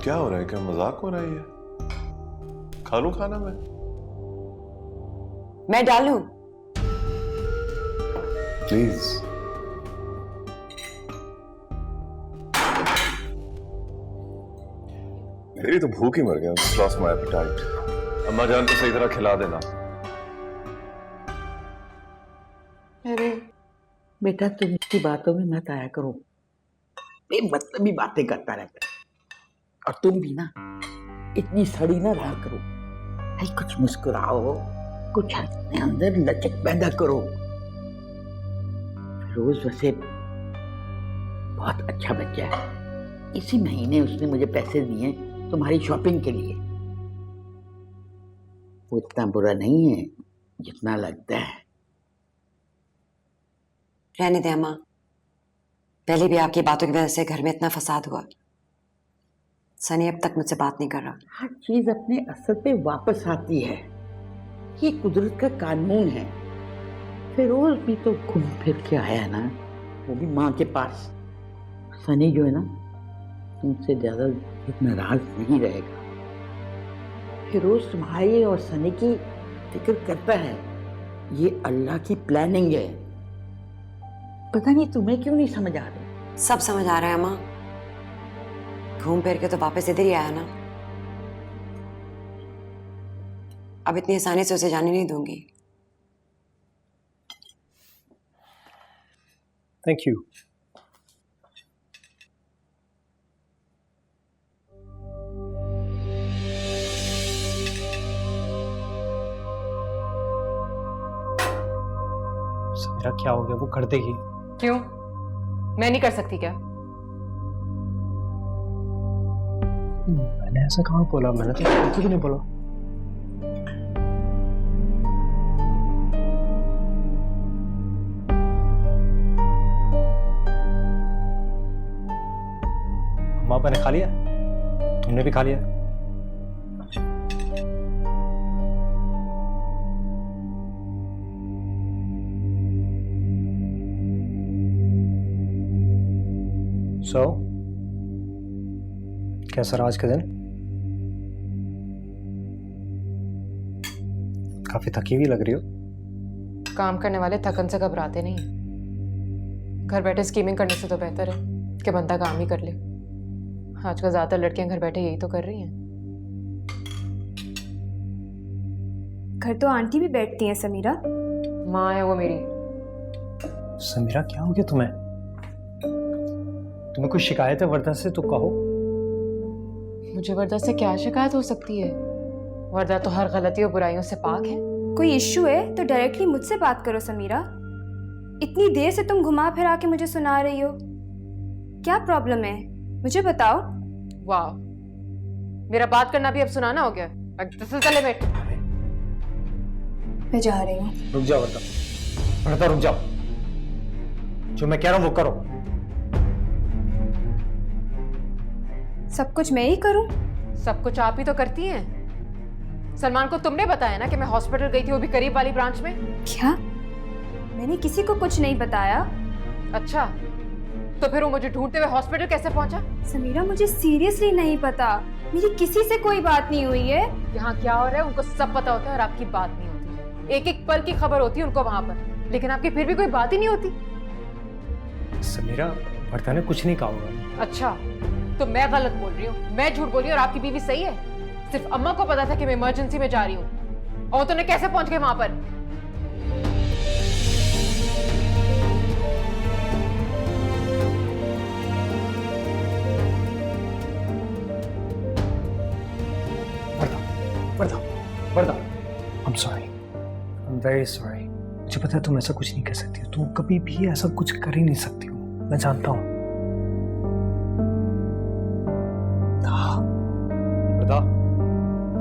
क्या हो रहा है? क्या मजाक हो रहा है? ये खा लूं खाना मैं डालूं? प्लीज। मेरी तो भूख ही मर गया। Lost my appetite. अम्मा जान को सही तरह खिला देना। अरे बेटा, तुम इसकी बातों में मत आया करो, बेमतलबी बातें करता रहता है। और तुम भी ना इतनी सड़ी ना रहा करो। भाई कुछ मुस्कुराओ, कुछ अपने अंदर लचक पैदा करो। फिरोज वैसे बहुत अच्छा बच्चा है। इसी महीने उसने मुझे पैसे दिए तुम्हारी शॉपिंग के लिए। वो इतना बुरा नहीं है जितना लगता है। रहने दे अम्मा, पहले भी आपकी बातों की वजह से घर में इतना फसाद हुआ। सनी अब तक मुझसे बात नहीं कर रहा। हर चीज अपने असर पे वापस आती है, ये कुदरत का कानून है। फिरोज भी तो घूम फिर के आया ना, वो भी माँ के पास। सनी जो है ना, तुमसे ज्यादा नाराज नहीं रहेगा। फिरोज तुम्हारे और सनी की फिक्र करता है। ये अल्लाह की प्लानिंग है। पता नहीं तुम्हें क्यों नहीं समझ आ रही। सब समझ आ रहा है अम्मा, घूम फिर के तो वापस इधर ही आया ना। अब इतनी आसानी से उसे जाने नहीं दूंगी। Thank you. समीरा क्या हो गया? वो कर देगी। क्यों? मैं नहीं कर सकती क्या? मैंने ऐसा कहाँ बोला? मैंने तो कुछ भी नहीं बोला। अम्मा ने खा लिया? तुमने भी खा लिया? सो कैसा रहा आज का दिन? काफी थकी हुई लग रही हो। काम करने वाले थकन से घबराते नहीं हैं। घर बैठे स्कीमिंग करने से तो बेहतर है कि बंदा काम ही कर ले। आजकल ज्यादातर लड़कियां घर बैठे यही तो कर रही हैं। घर तो आंटी भी बैठती हैं समीरा। माँ है वो मेरी। समीरा क्या हो गया तुम्हें? तुम्हें कोई शिकायत है वर्दा से तो कहो। मुझे वर्दा से क्या शिकायत हो सकती है? वर्दा तो हर गलती और बुराइयों से पाक है। कोई इश्यू है तो डायरेक्टली मुझसे बात करो समीरा। इतनी देर से तुम घुमा फिरा के मुझे सुना रही हो। क्या प्रॉब्लम है मुझे बताओ। वाह, मेरा बात करना भी अब सुनाना हो गया। This is the limit. मैं जा रही हूँ। रुक जाओ वर्दा, वर्दा रुक जाओ। जो मैं कह रहा हूँ वो करो। सब कुछ मैं ही करूं? सब कुछ आप ही तो करती हैं। सलमान को तुमने बताया ना कि मैं हॉस्पिटल गई थी, वो भी करीब वाली ब्रांच में। क्या? मैंने किसी को कुछ नहीं बताया। अच्छा, तो फिर वो मुझे ढूंढते हुए हॉस्पिटल कैसे पहुंचा? समीरा मुझे सीरियसली नहीं पता। मेरी किसी से कोई बात नहीं हुई है। यहाँ क्या हो रहा है उनको सब पता होता है और आपकी बात नहीं होती। एक एक पल की खबर होती है उनको वहां पर, लेकिन आपकी फिर भी कोई बात ही नहीं होती। समीरा वर्दा ने कुछ नहीं कहा होगा। अच्छा, तो मैं गलत बोल रही हूँ, मैं झूठ बोल रही हूँ और आपकी बीवी सही है। सिर्फ अम्मा को पता था कि मैं इमरजेंसी में जा रही हूँ, और तुमने कैसे पहुंच गए वहां पर? वर्दा, वर्दा, I'm sorry, I'm very sorry। मुझे पता है तुम ऐसा कुछ नहीं कर सकती हो। तुम कभी भी ऐसा कुछ कर ही नहीं सकती हो, मैं जानता हूँ। वर्दा,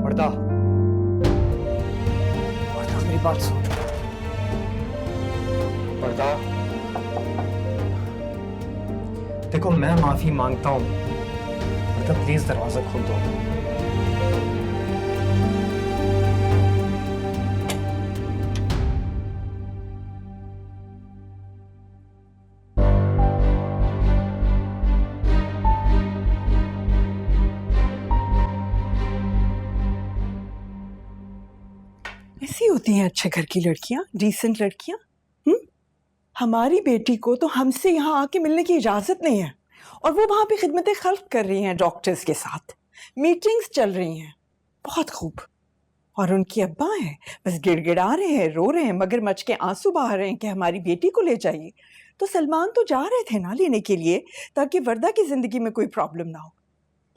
वर्दा, वर्दा मेरी बात सुन। वर्दा, देखो मैं माफी मांगता हूँ। वर्दा प्लीज दरवाजा खोल दो। कैसी होती हैं अच्छे घर की लड़कियां, डिसेंट लड़कियां? हमारी बेटी को तो हमसे यहाँ आके मिलने की इजाजत नहीं है, और वो वहां पे खिदमत खल्क कर रही हैं डॉक्टर्स के साथ, मीटिंग्स चल रही हैं। बहुत खूब। और उनकी अब्बा हैं, बस गिड़गिड़ा रहे हैं, रो रहे हैं, मगरमच्छ के आंसू बहा रहे हैं कि हमारी बेटी को ले जाइए। तो सलमान तो जा रहे थे ना लेने के लिए, ताकि वर्दा की जिंदगी में कोई प्रॉब्लम ना हो।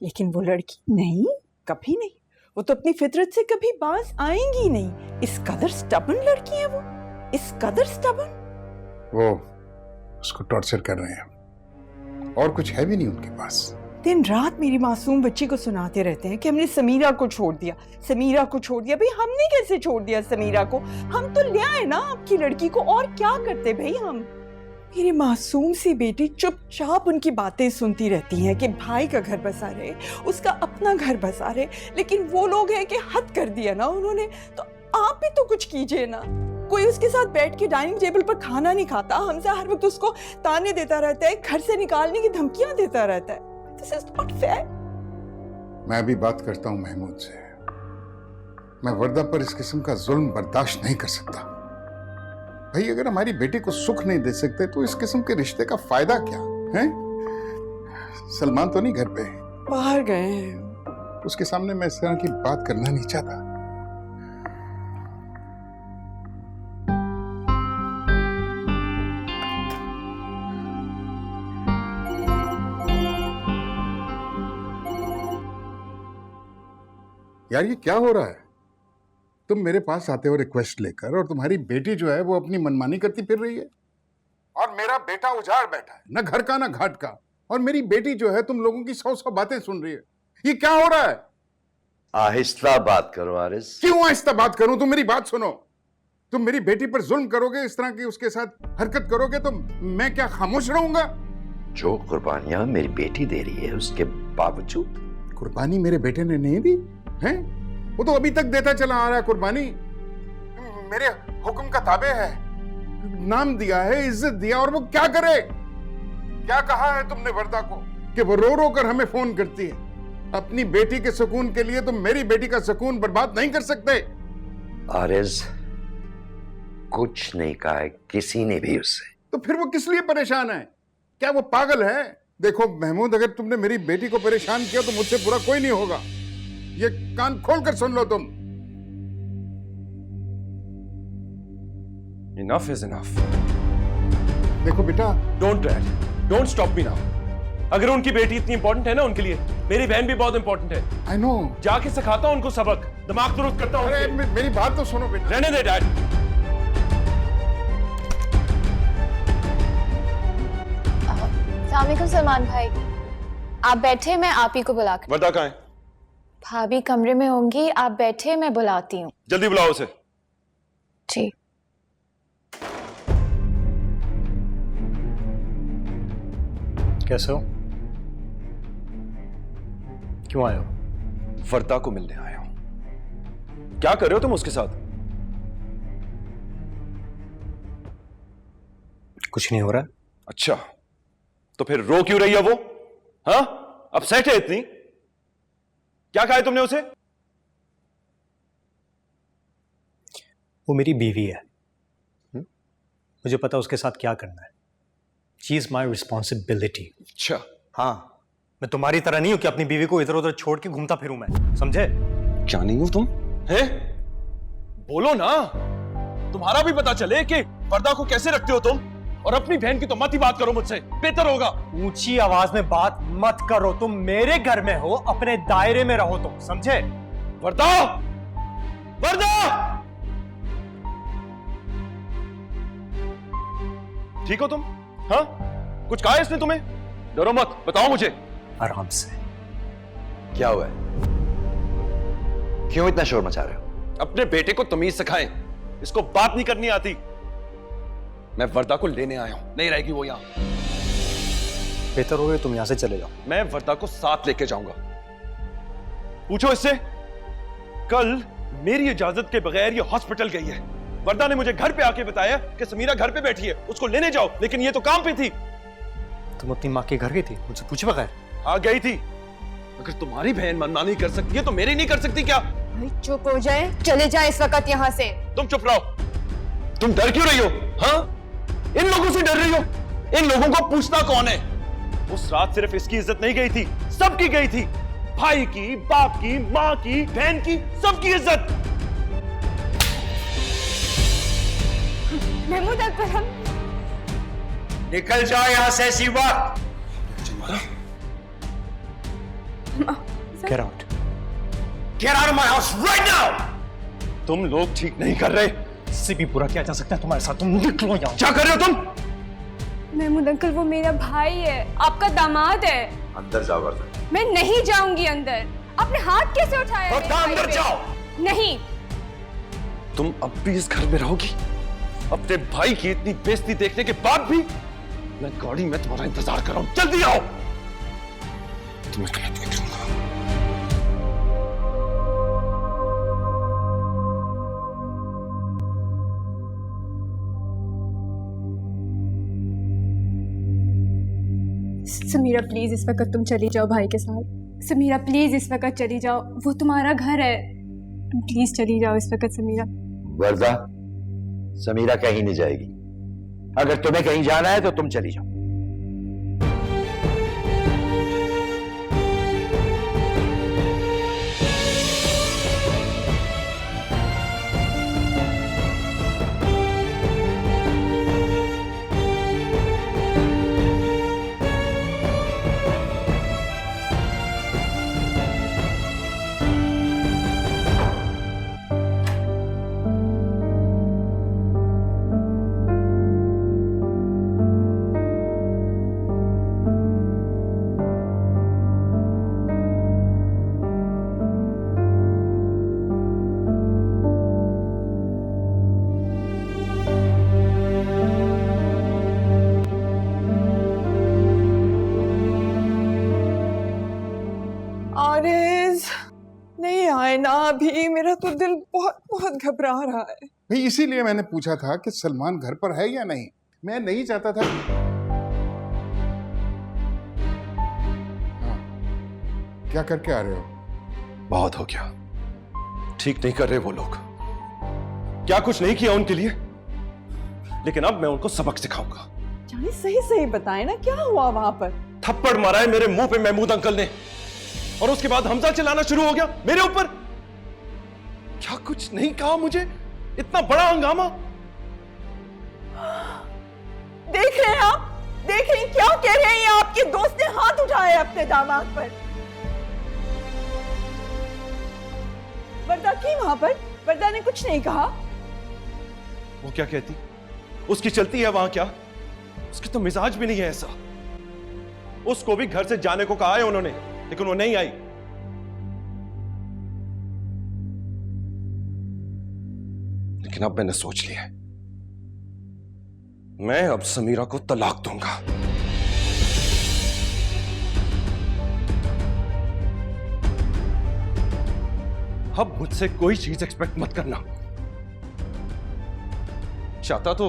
लेकिन वो लड़की नहीं, कभी नहीं। वो तो अपनी फितरत से कभी बाज आएंगी नहीं। इस कदर स्टबन लड़की है वो, इस कदर स्टबन। वो उसको टॉर्चर कर रहे हैं, और कुछ है भी नहीं उनके पास। दिन रात मेरी मासूम बच्ची को सुनाते रहते हैं कि हमने समीरा को छोड़ दिया, समीरा को छोड़ दिया। भाई हमने कैसे छोड़ दिया समीरा को? हम तो ले आए ना आपकी लड़की को, और क्या करते भाई हम? मेरी मासूम सी बेटी चुपचाप उनकी बातें सुनती रहती हैं कि भाई का घर बसा रहे, उसका अपना घर बसा रहे। लेकिन वो लोग हैं कि हद कर दिया ना उन्होंने। तो आप भी तो कुछ कीजिए ना। कोई उसके साथ बैठ के डाइनिंग टेबल पर खाना नहीं खाता, हमसे हर वक्त उसको ताने देता रहता है, घर से निकालने की धमकियां देता रहता है। This is not fair. मैं अभी बात करता हूं महमूद से। मैं वर्दा पर इस किस्म का जुल्म बर्दाश्त नहीं कर सकता। भाई अगर हमारी बेटी को सुख नहीं दे सकते तो इस किस्म के रिश्ते का फायदा क्या है? सलमान तो नहीं घर पे, बाहर गए हैं। उसके सामने मैं इस तरह की बात करना नहीं चाहता। यार ये क्या हो रहा है? तुम मेरे पास आते हो रिक्वेस्ट लेकर, और तुम्हारी बेटी जो है वो अपनी मनमानी करती फिर रही है। और मेरा बेटा उजाड़ बैठा है, न घर का न घाट का, और मेरी बेटी जो है तुम लोगों की 100 बातें सुन रही है। ये क्या हो रहा है? आहिस्ता बात करो आरिस। क्यों आहिस्ता बात करूं? तुम मेरी बात सुनो। तुम मेरी बेटी पर जुल्म करोगे, इस तरह की उसके साथ हरकत करोगे, तो मैं क्या खामोश रहूंगा? जो कुर्बानियां मेरी बेटी दे रही है उसके बावजूद। कुर्बानी मेरे बेटे ने नहीं दी है? वो तो अभी तक देता चला आ रहा है कुर्बानी। मेरे हुक्म का ताबे है, नाम दिया है, इज्जत दिया, और वो क्या करे? क्या कहा है तुमने वर्दा को कि वो रो रो कर हमें फोन करती है? अपनी बेटी के सुकून के लिए तुम मेरी बेटी का सुकून बर्बाद नहीं कर सकते। आरिज कुछ नहीं कहा है किसी ने भी उससे। तो फिर वो किस लिए परेशान है? क्या वो पागल है? देखो महमूद, अगर तुमने मेरी बेटी को परेशान किया तो मुझसे बुरा कोई नहीं होगा। ये कान खोलकर सुन लो तुम। Enough is enough. देखो बेटा, Don't dad. Don't stop me now. अगर उनकी बेटी इतनी इंपॉर्टेंट है ना उनके लिए, मेरी बहन भी बहुत इंपॉर्टेंट है। I know. जाके सिखाता हूं उनको सबक, दिमाग दुरुस्त करता हूं। अरे मेरी बात तो सुनो बेटा। रहने दे डैड। अस्सलाम वालेकुम सलमान भाई, आप बैठे, मैं आप ही को बुला कर। वर्दा कहाँ है? भाभी कमरे में होंगी, आप बैठे, मैं बुलाती हूँ। जल्दी बुलाओ उसे। जी। कैसे हो? क्यों आए हो? वर्दा को मिलने आया हूं। क्या कर रहे हो तुम उसके साथ? कुछ नहीं हो रहा। अच्छा, तो फिर रो क्यों रही है वो? हाँ, अपसेट है इतनी? क्या कहा है तुमने उसे? वो मेरी बीवी है, मुझे पता उसके साथ क्या करना है। She is my responsibility. अच्छा। हाँ, मैं तुम्हारी तरह नहीं हूं कि अपनी बीवी को इधर उधर छोड़ के घूमता फिरूं मैं, समझे? क्या नहीं हो तुम? है? बोलो ना, तुम्हारा भी पता चले कि वर्दा को कैसे रखते हो तुम। और अपनी बहन की तो मत ही बात करो मुझसे, बेहतर होगा। ऊंची आवाज में बात मत करो, तुम मेरे घर में हो, अपने दायरे में रहो तुम, समझे? वर्दा! वर्दा! ठीक हो तुम? हाँ? कुछ कहा है इसने तुम्हें? डरो मत, बताओ मुझे। आराम से। क्या हुआ है? क्यों इतना शोर मचा रहे हो? अपने बेटे को तमीज सिखाएं, इसको बात नहीं करनी आती। मैं वर्दा को लेने आया हूं, नहीं रहेगी वो यहां। बेहतर होगा तुम यहां से चले जाओ। मैं वर्दा को साथ लेके जाऊंगा। पूछो इससे, कल मेरी इजाजत के बगैर ये हॉस्पिटल गई है। वर्दा ने मुझे घर पे आके बताया कि समीरा घर पे बैठी है, उसको लेने जाओ, लेकिन ये तो काम पे थी। तुम अपनी माँ के घर गई थी मुझसे पूछे बगैर? हाँ गई थी। अगर तुम्हारी बहन मनमानी कर सकती है तो मेरी नहीं कर सकती क्या? भाई चुप हो जाए, चले जाए इस वक्त यहाँ से। तुम चुप रहो। तुम डर क्यों रही हो? हाँ, इन लोगों से डर रही हो? इन लोगों को पूछना कौन है? उस रात सिर्फ इसकी इज्जत नहीं गई थी, सबकी गई थी। भाई की, बाप की, माँ की, बहन की, सबकी इज्जत। महमूद अंकल, हम निकल जाओ यहां से Shiva. Get out. Get out of my house right now! तुम लोग ठीक नहीं कर रहे। इससे भी बुरा क्या जा सकता है तुम्हारे साथ? तुम निकलो यहाँ। क्या कर रहे हो तुम? महमूद अंकल, वो मेरा भाई है, आपका दामाद है। अंदर जाओ वर्दा। मैं नहीं जाऊंगी अंदर। आपने हाथ कैसे उठाया मेरे वर्दा, भाई अंदर पे? जाओ। नहीं। तुम अब भी इस घर में रहोगी? अपने भाई की इतनी बेइज्जती देखने के बाद भी? मैं गाड़ी में तुम्हारा इंतजार कर रहा हूं, जल्दी आओ। तुम्हें गलत नहीं करूंगा। समीरा प्लीज इस वक्त तुम चली जाओ भाई के साथ। समीरा प्लीज इस वक्त चली जाओ, वो तुम्हारा घर है। तुम प्लीज चली जाओ इस वक्त समीरा। वर्दा, समीरा कहीं नहीं जाएगी। अगर तुम्हें कहीं जाना है तो तुम चली जाओ। आरिज नहीं आए ना अभी। मेरा तो दिल बहुत बहुत घबरा रहा है। भाई इसीलिए मैंने पूछा था कि सलमान घर पर है या नहीं। मैं नहीं चाहता था। हाँ, क्या करके आ रहे हो? बहुत हो गया। ठीक नहीं कर रहे वो लोग। क्या कुछ नहीं किया उनके लिए, लेकिन अब मैं उनको सबक सिखाऊंगा। जाने सही सही बताए ना, क्या हुआ वहां पर? थप्पड़ मारा है मेरे मुंह पे महमूद अंकल ने, और उसके बाद हमजा चिल्लाना शुरू हो गया मेरे ऊपर। क्या कुछ नहीं कहा मुझे? इतना बड़ा हंगामा। देख रहे हैं आप, देख रहे हैं क्या कह रहे हैं? आपके दोस्त ने हाथ उठाया अपने दामाद पर। वर्दा की वहां पर? वर्दा ने कुछ नहीं कहा? वो क्या कहती? उसकी चलती है वहां क्या? उसकी तो मिजाज भी नहीं है ऐसा। उसको भी घर से जाने को कहा है उन्होंने, लेकिन वो नहीं आई। लेकिन अब मैंने सोच लिया है, मैं अब समीरा को तलाक दूंगा। अब मुझसे कोई चीज एक्सपेक्ट मत करना। चाहता तो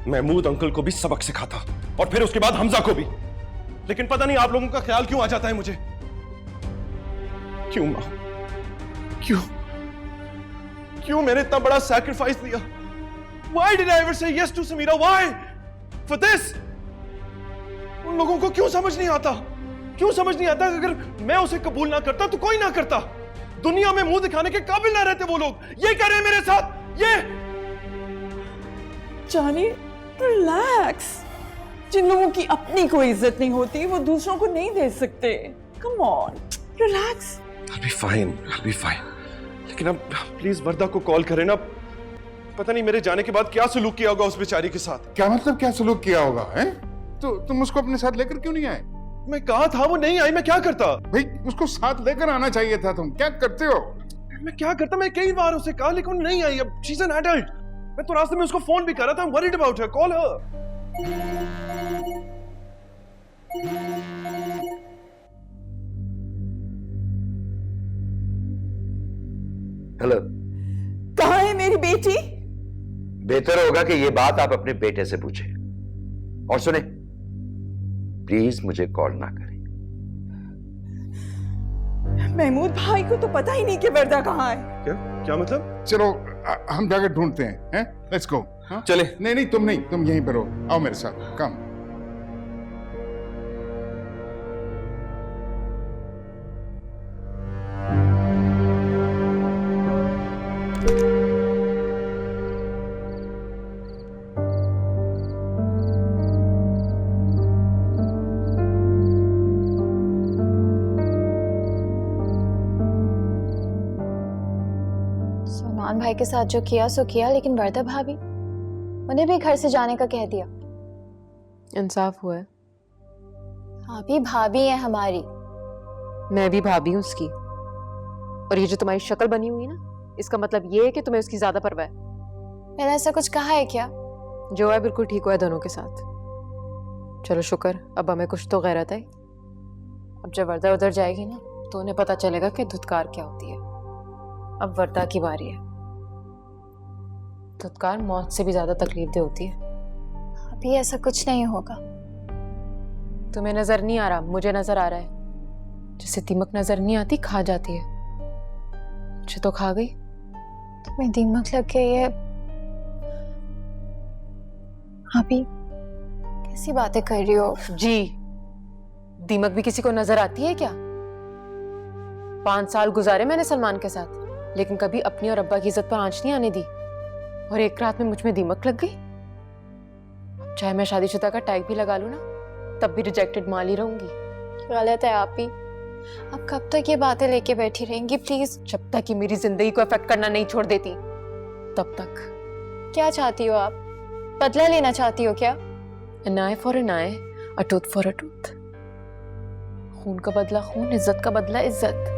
महमूद अंकल को भी सबक सिखाता, और फिर उसके बाद हमजा को भी। लेकिन पता नहीं आप लोगों का ख्याल क्यों आ जाता है मुझे। क्यों मां? क्यों मैंने इतना बड़ा सैक्रिफाइस दिया? Why did I ever say yes to Samira? Why? For this? उन लोगों को क्यों समझ नहीं आता? क्यों समझ नहीं आता कि अगर मैं उसे कबूल ना करता तो कोई ना करता। दुनिया में मुंह दिखाने के काबिल ना रहते वो लोग। ये कर रहे हैं मेरे साथ, ये। जानी, रिलैक्स। जिन लोगों की अपनी कोई इज्जत नहीं होती वो दूसरों को नहीं दे सकते। Come on, relax. I'll be fine. लेकिन अब प्लीज वर्दा को कॉल करें ना। पता नहीं मेरे जाने के बाद क्या सलूक किया होगा उस बेचारी के साथ। क्या मतलब क्या सलूक किया होगा? हैं? तो तुम उसको अपने साथ लेकर क्यों नहीं आए? मैं कहा था, वो नहीं आई, मैं क्या करता? भाई उसको साथ लेकर आना चाहिए था। तुम क्या करते हो? मैं क्या करता? मैं कई बार उसे कहा, लेकिन वो नहीं आई। अब शी इज एन एडल्ट। मैं तो रास्ते में उसको फोन भी कर रहा था। Worried about her, call her. Hello. कहाँ है मेरी बेटी? बेहतर होगा कि ये बात आप अपने बेटे से पूछें। और सुने, प्लीज मुझे कॉल ना करें। महमूद भाई को तो पता ही नहीं कि वर्दा कहाँ है। क्या क्या मतलब? चलो हम जाकर ढूंढते हैं, लेट्स गो। चले। नहीं, तुम यहीं पर रहो, आओ मेरे साथ, कम। सलमान भाई के साथ जो किया सो किया, लेकिन वर्दा भाभी, उन्हें भी घर से जाने का कह दिया। इंसाफ हुआ है। आप ही भाभी हैं हमारी। मैं भी भाभी हूँ उसकी। और ये जो तुम्हारी शक्ल बनी हुई है ना, इसका मतलब ये है कि तुम्हें उसकी ज्यादा परवाह है। मैंने ऐसा कुछ कहा है क्या? जो है बिल्कुल ठीक हुआ है दोनों के साथ। चलो शुक्र, अब हमें कुछ तो गैरत है। अब जब वर्दा उधर जाएगी ना, तो उन्हें पता चलेगा कि धुतकार क्या होती है। अब वर्दा की बारी है। धुतकार मौत से भी ज्यादा तकलीफदेह होती है। अभी ऐसा कुछ नहीं होगा। तुम्हें नजर नहीं आ रहा, मुझे नजर आ रहा है। जैसे दीमक नजर नहीं आती, खा जाती है। मुझे तो खा गई। तुम्हें दीमक लग गई है? अभी कैसी बातें कर रही हो? जी, दीमक भी किसी को नजर आती है क्या? 5 साल गुजारे मैंने सलमान के साथ, लेकिन कभी अपनी और अब्बा की इज्जत पर आंच नहीं आने दी। और एक रात में मुझ में दीमक लग गई। अब चाहे मैं शादीशुदा का टैग भी लगा लूं ना, तब भी रिजेक्टेड माल ही रहूंगी। गलत है आप ही। अब कब तक ये बातें लेके बैठी रहेंगी? प्लीज। जब तक कि मेरी जिंदगी को अफेक्ट करना नहीं छोड़ देती, तब तक। क्या चाहती हो आप? बदला लेना चाहती हो क्या? An eye for an eye, a tooth for a tooth. खून का बदला खून, इज्जत का बदला इज्जत।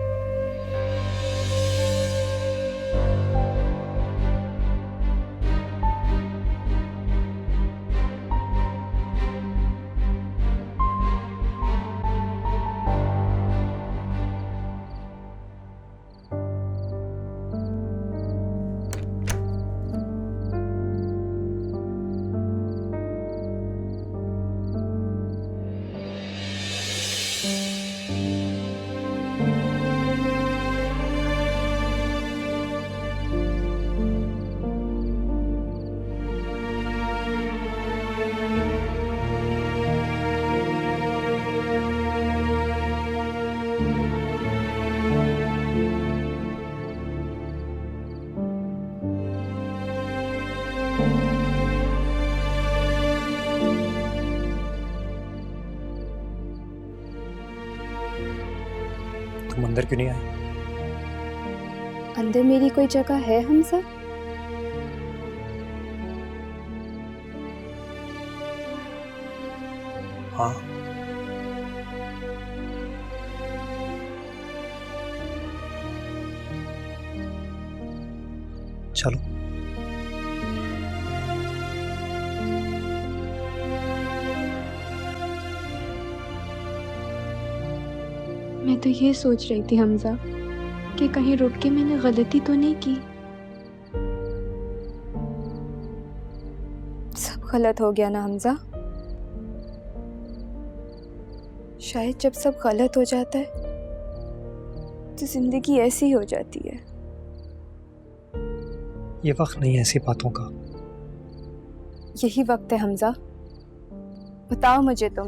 तुम अंदर क्यों नहीं आई? अंदर मेरी कोई जगह है हमजा? हाँ। चलो। मैं तो ये सोच रही थी हमजा कि कहीं रुक के मैंने गलती तो नहीं की। सब गलत हो गया ना हमजा? शायद जब सब गलत हो जाता है तो जिंदगी ऐसी हो जाती है। ये वक्त नहीं है ऐसी बातों का। यही वक्त है हमजा। बताओ मुझे तुम,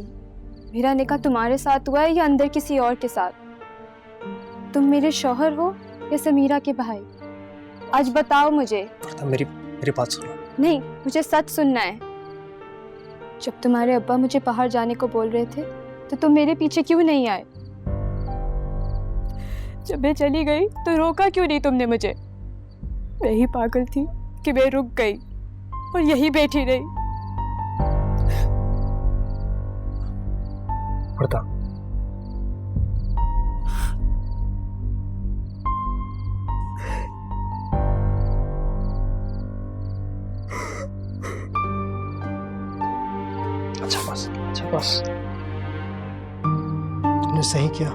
मेरा निकाह तुम्हारे साथ हुआ है या अंदर किसी और के साथ? तुम मेरे शौहर हो या समीरा के भाई? आज बताओ मुझे। मेरी बात सुनो। नहीं, मुझे सच सुनना है। जब तुम्हारे अब्बा मुझे बाहर जाने को बोल रहे थे तो तुम मेरे पीछे क्यों नहीं आए? जब मैं चली गई तो रोका क्यों नहीं तुमने मुझे? मैं ही पागल थी कि मैं रुक गई और यही बैठी रही। वर्दा, अच्छा बस तुमने सही किया।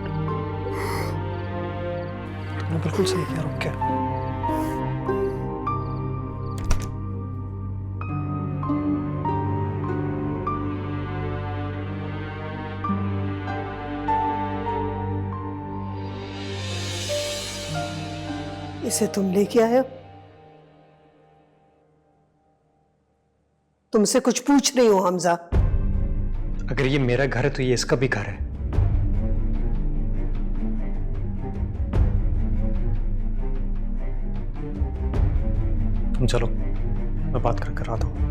तुमने बिल्कुल सही किया। रुक के इसे तुम लेके आए हो? तुमसे कुछ पूछ रही हूं हमजा। अगर ये मेरा घर है तो ये इसका भी घर है। तुम चलो, मैं बात कर आता हूं।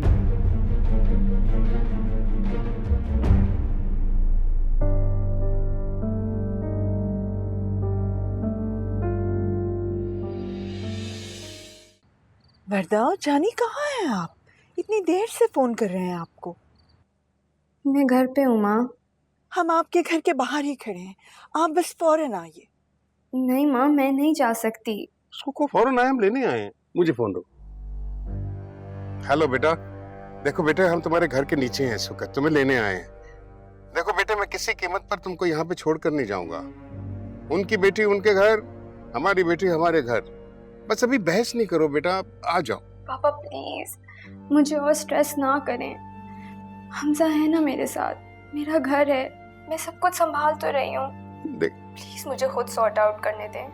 वरदा, जानी कहाँ है आप? इतनी देर से फोन कर रहे हैं आपको। मैं घर पे हूँ माँ। हम आपके घर के बाहर ही खड़े हैं, आप बस फौरन आइए। नहीं माँ, मैं नहीं जा सकती। उसको फौरन आए, हम लेने आए हैं। मुझे फोन दो। हेलो बेटा, देखो बेटे, हम तुम्हारे घर के नीचे हैं इस वक्त, तुम्हें लेने आए हैं। देखो बेटे, मैं किसी कीमत पर तुमको यहाँ पे छोड़कर नहीं जाऊंगा। उनकी बेटी उनके घर, हमारी बेटी हमारे घर। बस अभी बहस नहीं करो बेटा, आ जाओ। पापा प्लीज मुझे और स्ट्रेस ना करें। हमजा है ना मेरे साथ, मेरा घर है, मैं सब कुछ संभाल तो रही हूँ। देख, प्लीज मुझे खुद सॉर्ट आउट करने दें,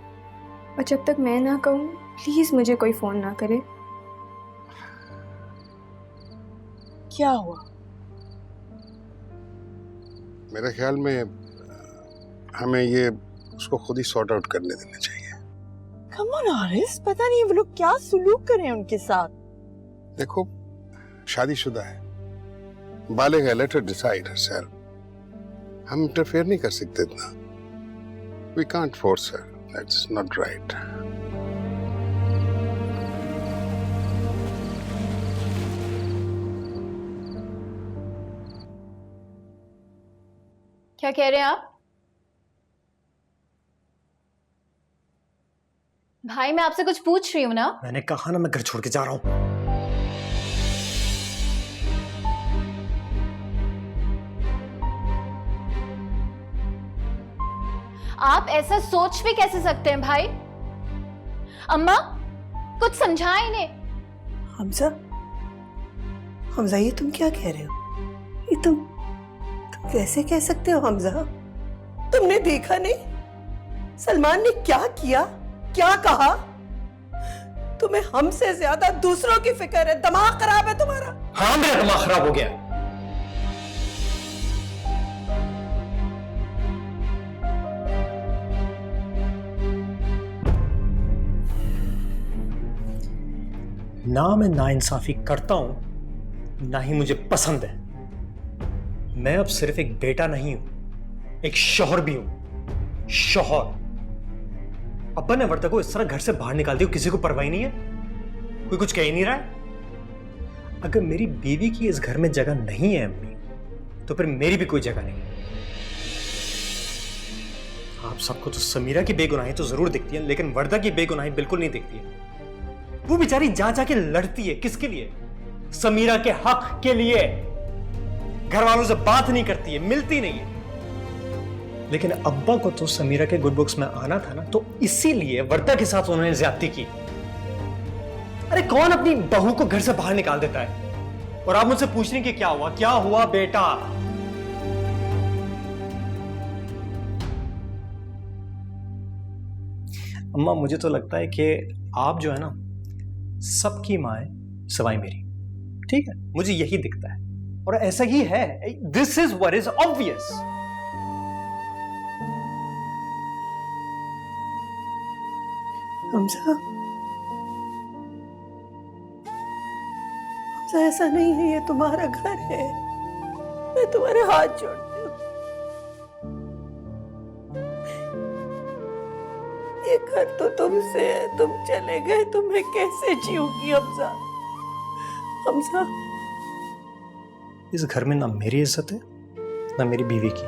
और जब तक मैं ना कहूँ प्लीज मुझे कोई फोन ना करे। क्या हुआ? मेरे ख्याल में हमें ये उसको खुद ही सॉर्ट आउट करने देना चाहिए। कम ऑन आरिस, पता नहीं वो लोग क्या सुलूक कर रहे हैं उनके साथ। देखो, शादीशुदा है, बालिग है, लेट हर डिसाइड हरसेल्फ। हम इंटरफेयर नहीं कर सकते इतना। We can't force her, that's not right. क्या कह रहे हैं आप? भाई मैं आपसे कुछ पूछ रही हूँ ना। मैंने कहा ना मैं घर छोड़ के जा रहा हूँ। आप ऐसा सोच भी कैसे सकते हैं भाई? अम्मा कुछ समझाएं इन्हें। हमजा, हमजा ये तुम क्या कह रहे हो? ये तुम कैसे कह सकते हो हमजा? तुमने देखा नहीं सलमान ने क्या किया, क्या कहा? तुम्हें हमसे ज्यादा दूसरों की फिक्र है। दिमाग खराब है तुम्हारा। हाँ, मेरा दिमाग खराब हो गया। ना मैं नाइंसाफी करता हूं, ना ही मुझे पसंद है। मैं अब सिर्फ एक बेटा नहीं हूं, एक शौहर भी हूं। शौहर। अब्बा ने वर्दा को इस तरह घर से बाहर निकाल दिया, किसी को परवाह नहीं है, कोई कुछ कह ही नहीं रहा है। अगर मेरी बीवी की इस घर में जगह नहीं है अम्मी, तो फिर मेरी भी कोई जगह नहीं। आप सबको तो समीरा की बेगुनाही तो जरूर दिखती है, लेकिन वर्दा की बेगुनाही बिल्कुल नहीं दिखती है। वो बेचारी जा जाके लड़ती है, किसके लिए? समीरा के हक के लिए। घर वालों से बात नहीं करती है, मिलती नहीं है। लेकिन अब्बा को तो समीरा के गुड बुक्स में आना था ना, तो इसीलिए वर्दा के साथ उन्होंने ज्यादती की। अरे कौन अपनी बहू को घर से बाहर निकाल देता है? और आप मुझसे पूछ रही कि क्या हुआ? क्या हुआ बेटा? अम्मा, मुझे तो लगता है कि आप जो है ना, सबकी मां है सिवाय मेरी। ठीक है, मुझे यही दिखता है और ऐसा ही है। This is what is obvious. Hamza, Hamza ऐसा नहीं है, ये तुम्हारा घर है। मैं तुम्हारे हाथ जोड़ती हूँ। ये घर तो तुमसे है, तुम चले गए तो मैं कैसे जीऊंगी हमजा? हमजा, इस घर में ना मेरी इज्जत है ना मेरी बीवी की।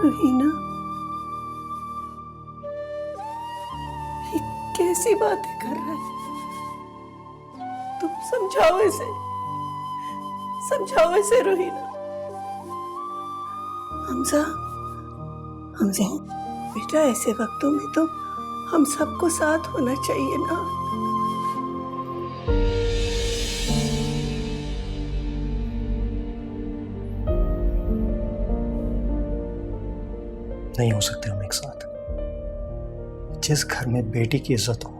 रुहीना, ये कैसी बातें कर रहा है? तुम समझाओ इसे रुहीना। हमजा, हमजा बेटा, ऐसे वक्तों में तो हम सबको साथ होना चाहिए ना। नहीं हो सकते हम एक साथ। जिस घर में बेटी की इज्जत हो,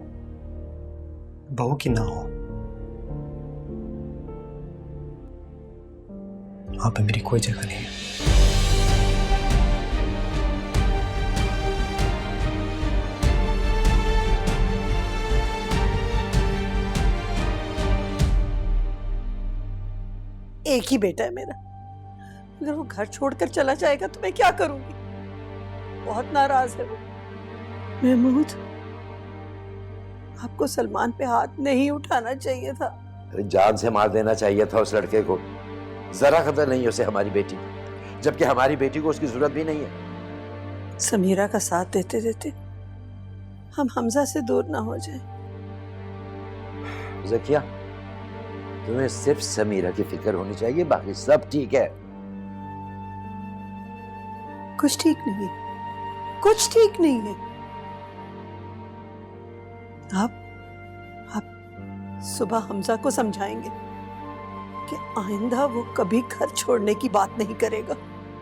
बहू की ना हो, वहां पे मेरी कोई जगह नहीं है। एक ही बेटा है मेरा, अगर वो घर छोड़कर चला जाएगा तो मैं क्या करूंगी? बहुत नाराज है वो। महमूद, आपको सलमान पे हाथ नहीं उठाना चाहिए था। अरे जान से मार देना चाहिए था उस लड़के को। जरा कदर नहीं उसे हमारी बेटी, जबकि हमारी बेटी को उसकी जरूरत भी नहीं है। समीरा का साथ देते देते हम हमजा से दूर ना हो जाए। ज़किया, तुम्हें सिर्फ समीरा की फिक्र होनी चाहिए, बाकी सब ठीक है। कुछ ठीक नहीं है, कुछ ठीक नहीं है। आप सुबह हमजा को समझाएंगे कि आइंदा वो कभी घर छोड़ने की बात नहीं करेगा।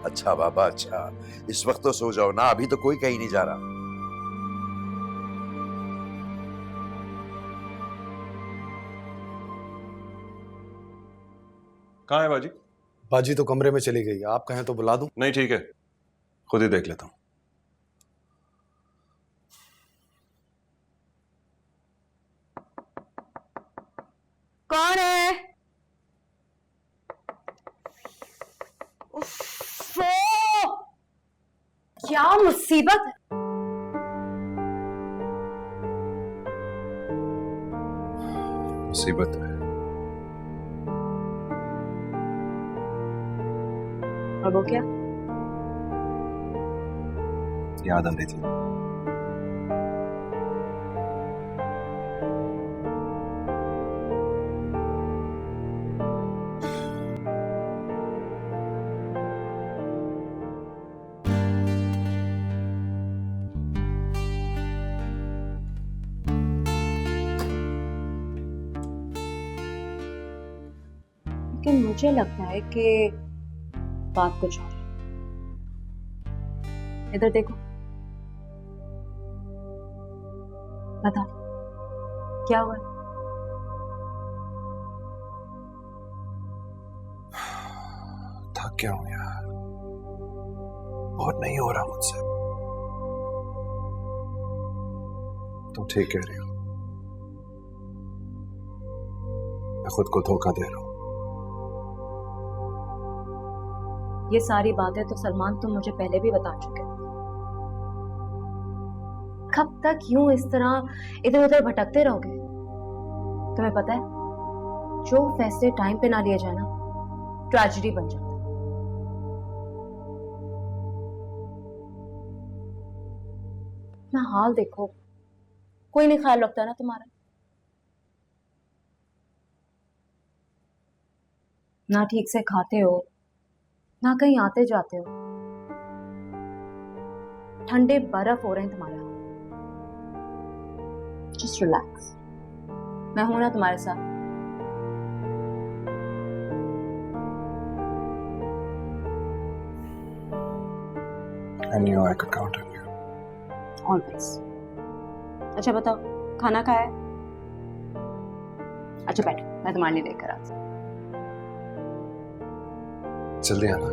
अच्छा बाबा, अच्छा, इस वक्त तो सो जाओ ना, अभी तो कोई कहीं नहीं जा रहा। कहाँ है बाजी? बाजी तो कमरे में चली गई, आप कहें तो बुला दूं? नहीं, ठीक है, खुद ही देख लेता हूं। कौन है? क्या मुसीबत! मुसीबत है। और वो क्या? याद आ रही थी। लेकिन मुझे लगता है कि बात कुछ और है। इधर देखो, बता क्या हुआ? थक गया हूं यार, बहुत नहीं हो रहा मुझसे। तुम ठीक कह रही हो, मैं खुद को धोखा दे रहा हूं। ये सारी बातें तो सलमान तुम मुझे पहले भी बता चुके हो। कब तक यूं इस तरह इधर उधर भटकते रहोगे? तुम्हें पता है, जो फैसले टाइम पे ना लिए जाए ना, ट्रेजेडी बन जाता है। ना हाल देखो, कोई नहीं ख्याल रखता ना तुम्हारा। ना ठीक से खाते हो, ना कहीं आते जाते हो, ठंडे बर्फ हो रहे हैं तुम्हारे हाथ। जस्ट रिलैक्स, मैं हूं ना तुम्हारे साथ। I knew I could count on you. Always. अच्छा बताओ, खाना खाया है? अच्छा बैठो, मैं तुम्हारे लिए लेकर आती हूँ। जल्दी आना।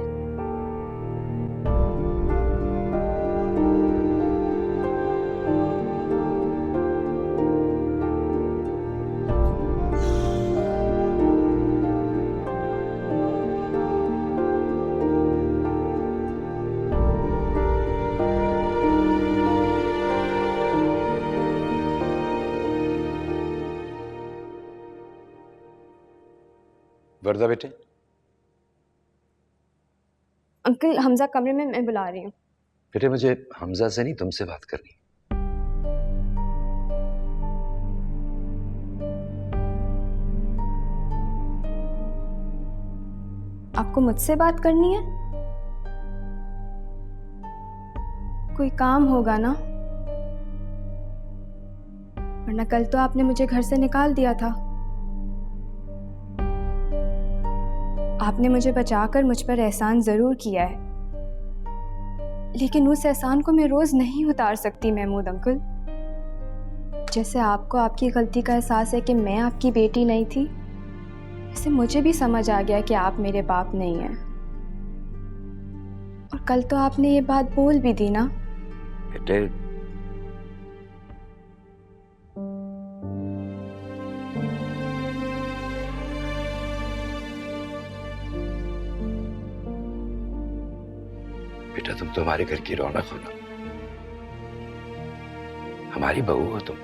वर्दा बेटे। अंकल, हमजा कमरे में, मैं बुला रही हूँ। बेटे मुझे हमजा से नहीं, तुमसे बात करनी। आपको मुझसे बात करनी है? कोई काम होगा ना, वरना कल तो आपने मुझे घर से निकाल दिया था। आपने मुझे बचाकर मुझ पर एहसान जरूर किया है, लेकिन उस एहसान को मैं रोज नहीं उतार सकती महमूद अंकल। जैसे आपको आपकी गलती का एहसास है कि मैं आपकी बेटी नहीं थी, वैसे मुझे भी समझ आ गया कि आप मेरे बाप नहीं हैं। और कल तो आपने ये बात बोल भी दी ना। बेटे, बेटा तुम तो हमारे घर की रौनक हो ना, हमारी बहू हो तुम।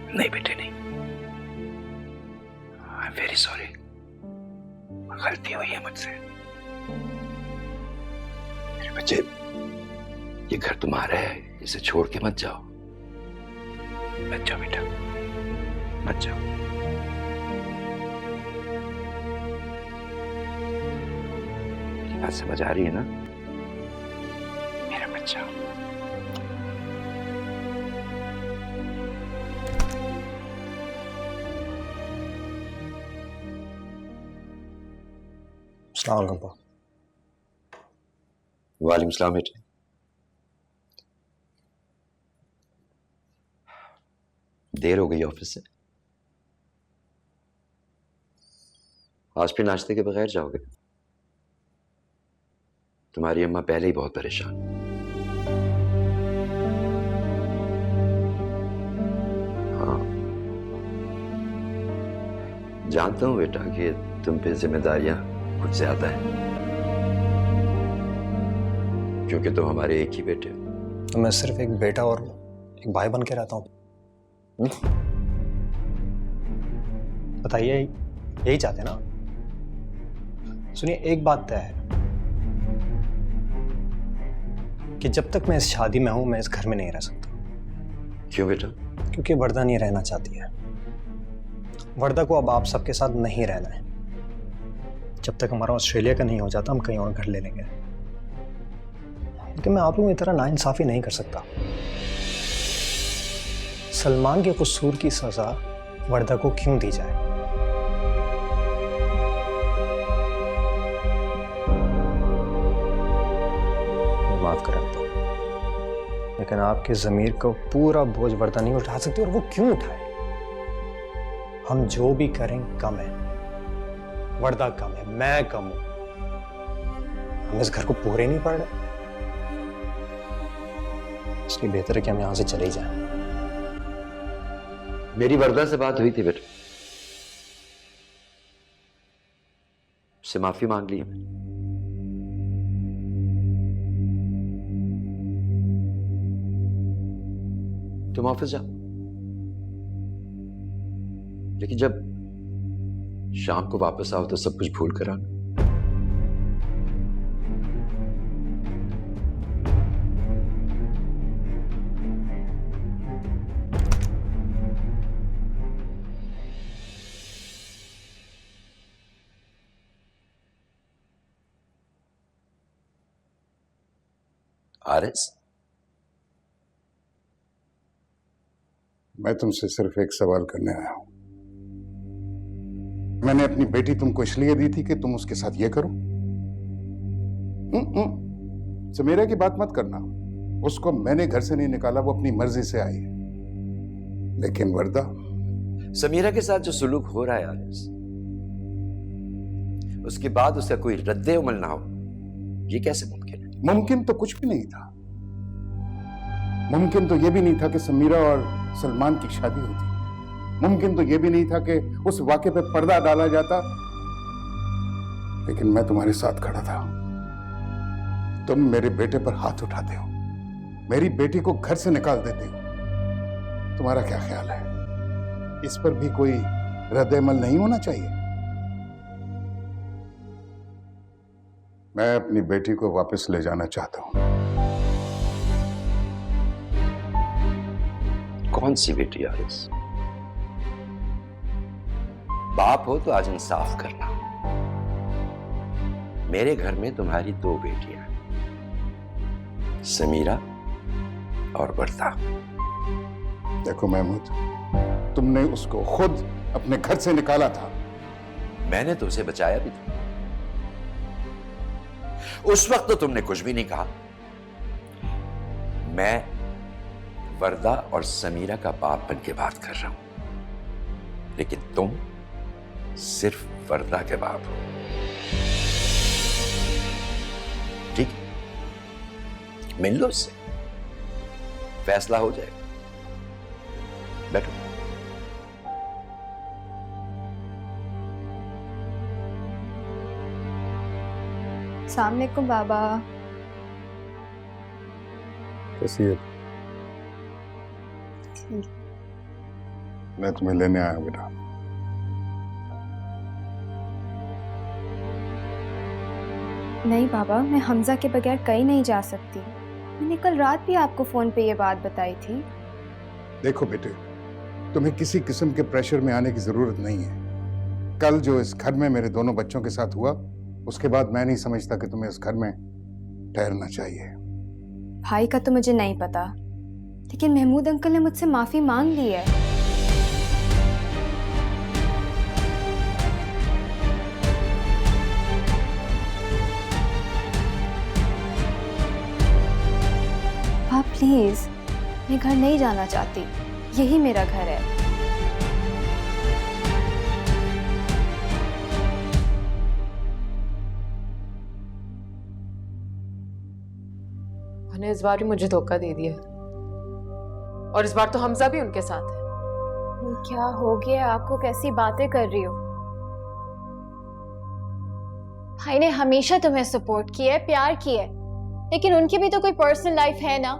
नहीं बेटे नहीं, आई एम वेरी सॉरी, गलती हुई है मुझसे। मेरे बच्चे, ये घर तुम्हारा है, इसे छोड़ के मत जाओ। मत जाओ बेटा, मत जाओ। मेरी बात समझ आ रही है ना? मेरा बच्चा। अस्सलाम वालेकुम पापा। वालेकुम सलाम बेटे। देर हो गई ऑफिस से, आज फिर नाश्ते के बगैर जाओगे? तुम्हारी अम्मा पहले ही बहुत परेशान। हाँ, जानता हूं बेटा कि तुम पे जिम्मेदारियां कुछ ज्यादा है, क्योंकि तुम हमारे एक ही बेटे हो। तो मैं सिर्फ एक बेटा और एक भाई बन के रहता हूँ। बताइए, यही चाहते ना? सुनिए, एक बात तय है कि जब तक मैं इस शादी में हूं, मैं इस घर में नहीं रह सकता। क्यों बेटा? क्योंकि वर्दा नहीं रहना चाहती है। वर्दा को अब आप सबके साथ नहीं रहना है। जब तक हमारा ऑस्ट्रेलिया का नहीं हो जाता, हम कहीं और घर ले लेंगे। लेकिन मैं आप लोगों की तरह नाइंसाफी नहीं कर सकता। सलमान के कसूर की सजा वर्दा को क्यों दी जाए? माफ करें, लेकिन आपके ज़मीर को पूरा बोझ वर्दा नहीं उठा सकती। और वो क्यों उठाए? हम जो भी करें कम है। वर्दा कम है, मैं कम हूं। हम इस घर को पूरे नहीं पड़ रहे, इसलिए बेहतर है कि हम यहां से चले जाएं। मेरी वर्दा से बात हुई थी बेटा, उससे माफी मांग ली है मैंने। तुम ऑफिस जाओ, लेकिन जब शाम को वापस आओ तो सब कुछ भूल कर आना। आरएस, मैं तुमसे सिर्फ एक सवाल करने आया हूं। मैंने अपनी बेटी तुमको इसलिए दी थी कि तुम उसके साथ ये करो? समीरा की बात मत करना। उसको मैंने घर से नहीं निकाला, वो अपनी मर्जी से आई है। लेकिन वर्दा, समीरा के साथ जो सुलूक हो रहा है आरएस, उसके बाद उसका कोई रद्द-ए-अमल ना हो, ये कैसे मुमकिन है? मुमकिन तो कुछ भी नहीं था। मुमकिन तो यह भी नहीं था कि समीरा और सलमान की शादी होती। मुमकिन तो यह भी नहीं था कि उस वाक़े पे पर्दा डाला जाता। लेकिन मैं तुम्हारे साथ खड़ा था। तुम मेरे बेटे पर हाथ उठाते हो, मेरी बेटी को घर से निकाल देते हो। तुम्हारा क्या ख्याल है, इस पर भी कोई रद्द-ए-अमल नहीं होना चाहिए? मैं अपनी बेटी को वापस ले जाना चाहता हूं। कौन सी बेटी आरएस? बाप हो तो आज इंसाफ करना। मेरे घर में तुम्हारी दो बेटियां, समीरा और वर्दा। देखो महमूद, तुमने उसको खुद अपने घर से निकाला था। मैंने तो उसे बचाया भी था। उस वक्त तो तुमने कुछ भी नहीं कहा। मैं वर्दा और समीरा का बाप बन के बात कर रहा हूं, लेकिन तुम सिर्फ वर्दा के बाप हो। ठीक है, मिल लो उससे, फैसला हो जाएगा। बैठो। सामने को बाबा। कैसी है? मैं तुम्हें लेने आया बेटा। नहीं बाबा, मैं हमजा के बगैर कहीं नहीं जा सकती। मैंने कल रात भी आपको फोन पे ये बात बताई थी। देखो बेटे, तुम्हें किसी किस्म के प्रेशर में आने की जरूरत नहीं है। कल जो इस घर में मेरे दोनों बच्चों के साथ हुआ, उसके बाद मैं नहीं समझता कि तुम्हें इस घर में ठहरना चाहिए। भाई का तो मुझे नहीं पता, लेकिन महमूद अंकल ने मुझसे माफी मांग ली है। आप प्लीज, मैं घर नहीं जाना चाहती, यही मेरा घर है। उन्हें इस बार भी मुझे धोखा दे दिया, और इस बार तो हमजा भी उनके साथ है। क्या हो गया आपको? कैसी बातें कर रही हो? भाई ने हमेशा तुम्हें सपोर्ट किया है, प्यार किया है, लेकिन उनकी भी तो कोई पर्सनल लाइफ है ना।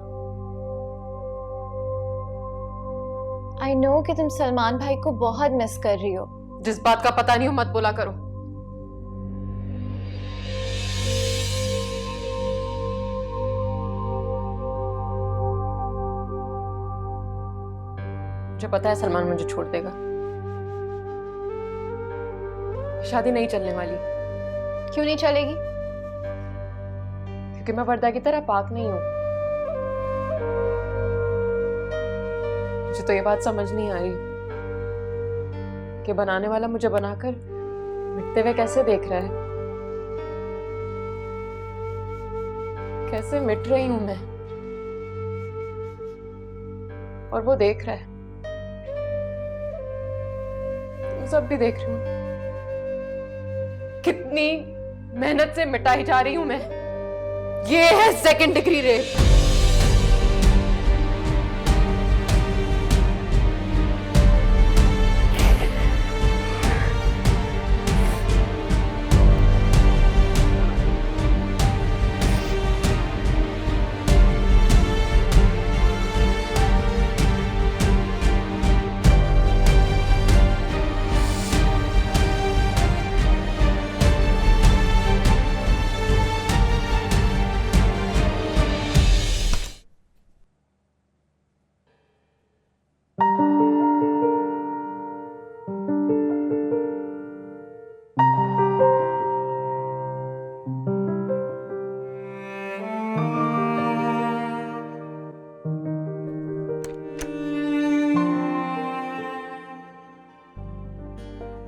आई नो कि तुम सलमान भाई को बहुत मिस कर रही हो। जिस बात का पता नहीं हो मत बोला करो। मुझे पता है सलमान मुझे छोड़ देगा। शादी नहीं चलने वाली। क्यों नहीं चलेगी? क्योंकि मैं वर्दा की तरह पाक नहीं हूं। मुझे तो ये बात समझ नहीं आ रही कि बनाने वाला मुझे बनाकर मिटते हुए कैसे देख रहा है। कैसे मिट रही हूं मैं, और वो देख रहा है। तुम सब भी देख रहे हो कितनी मेहनत से मिटाई जा रही हूं मैं। ये है 2nd डिग्री रेप।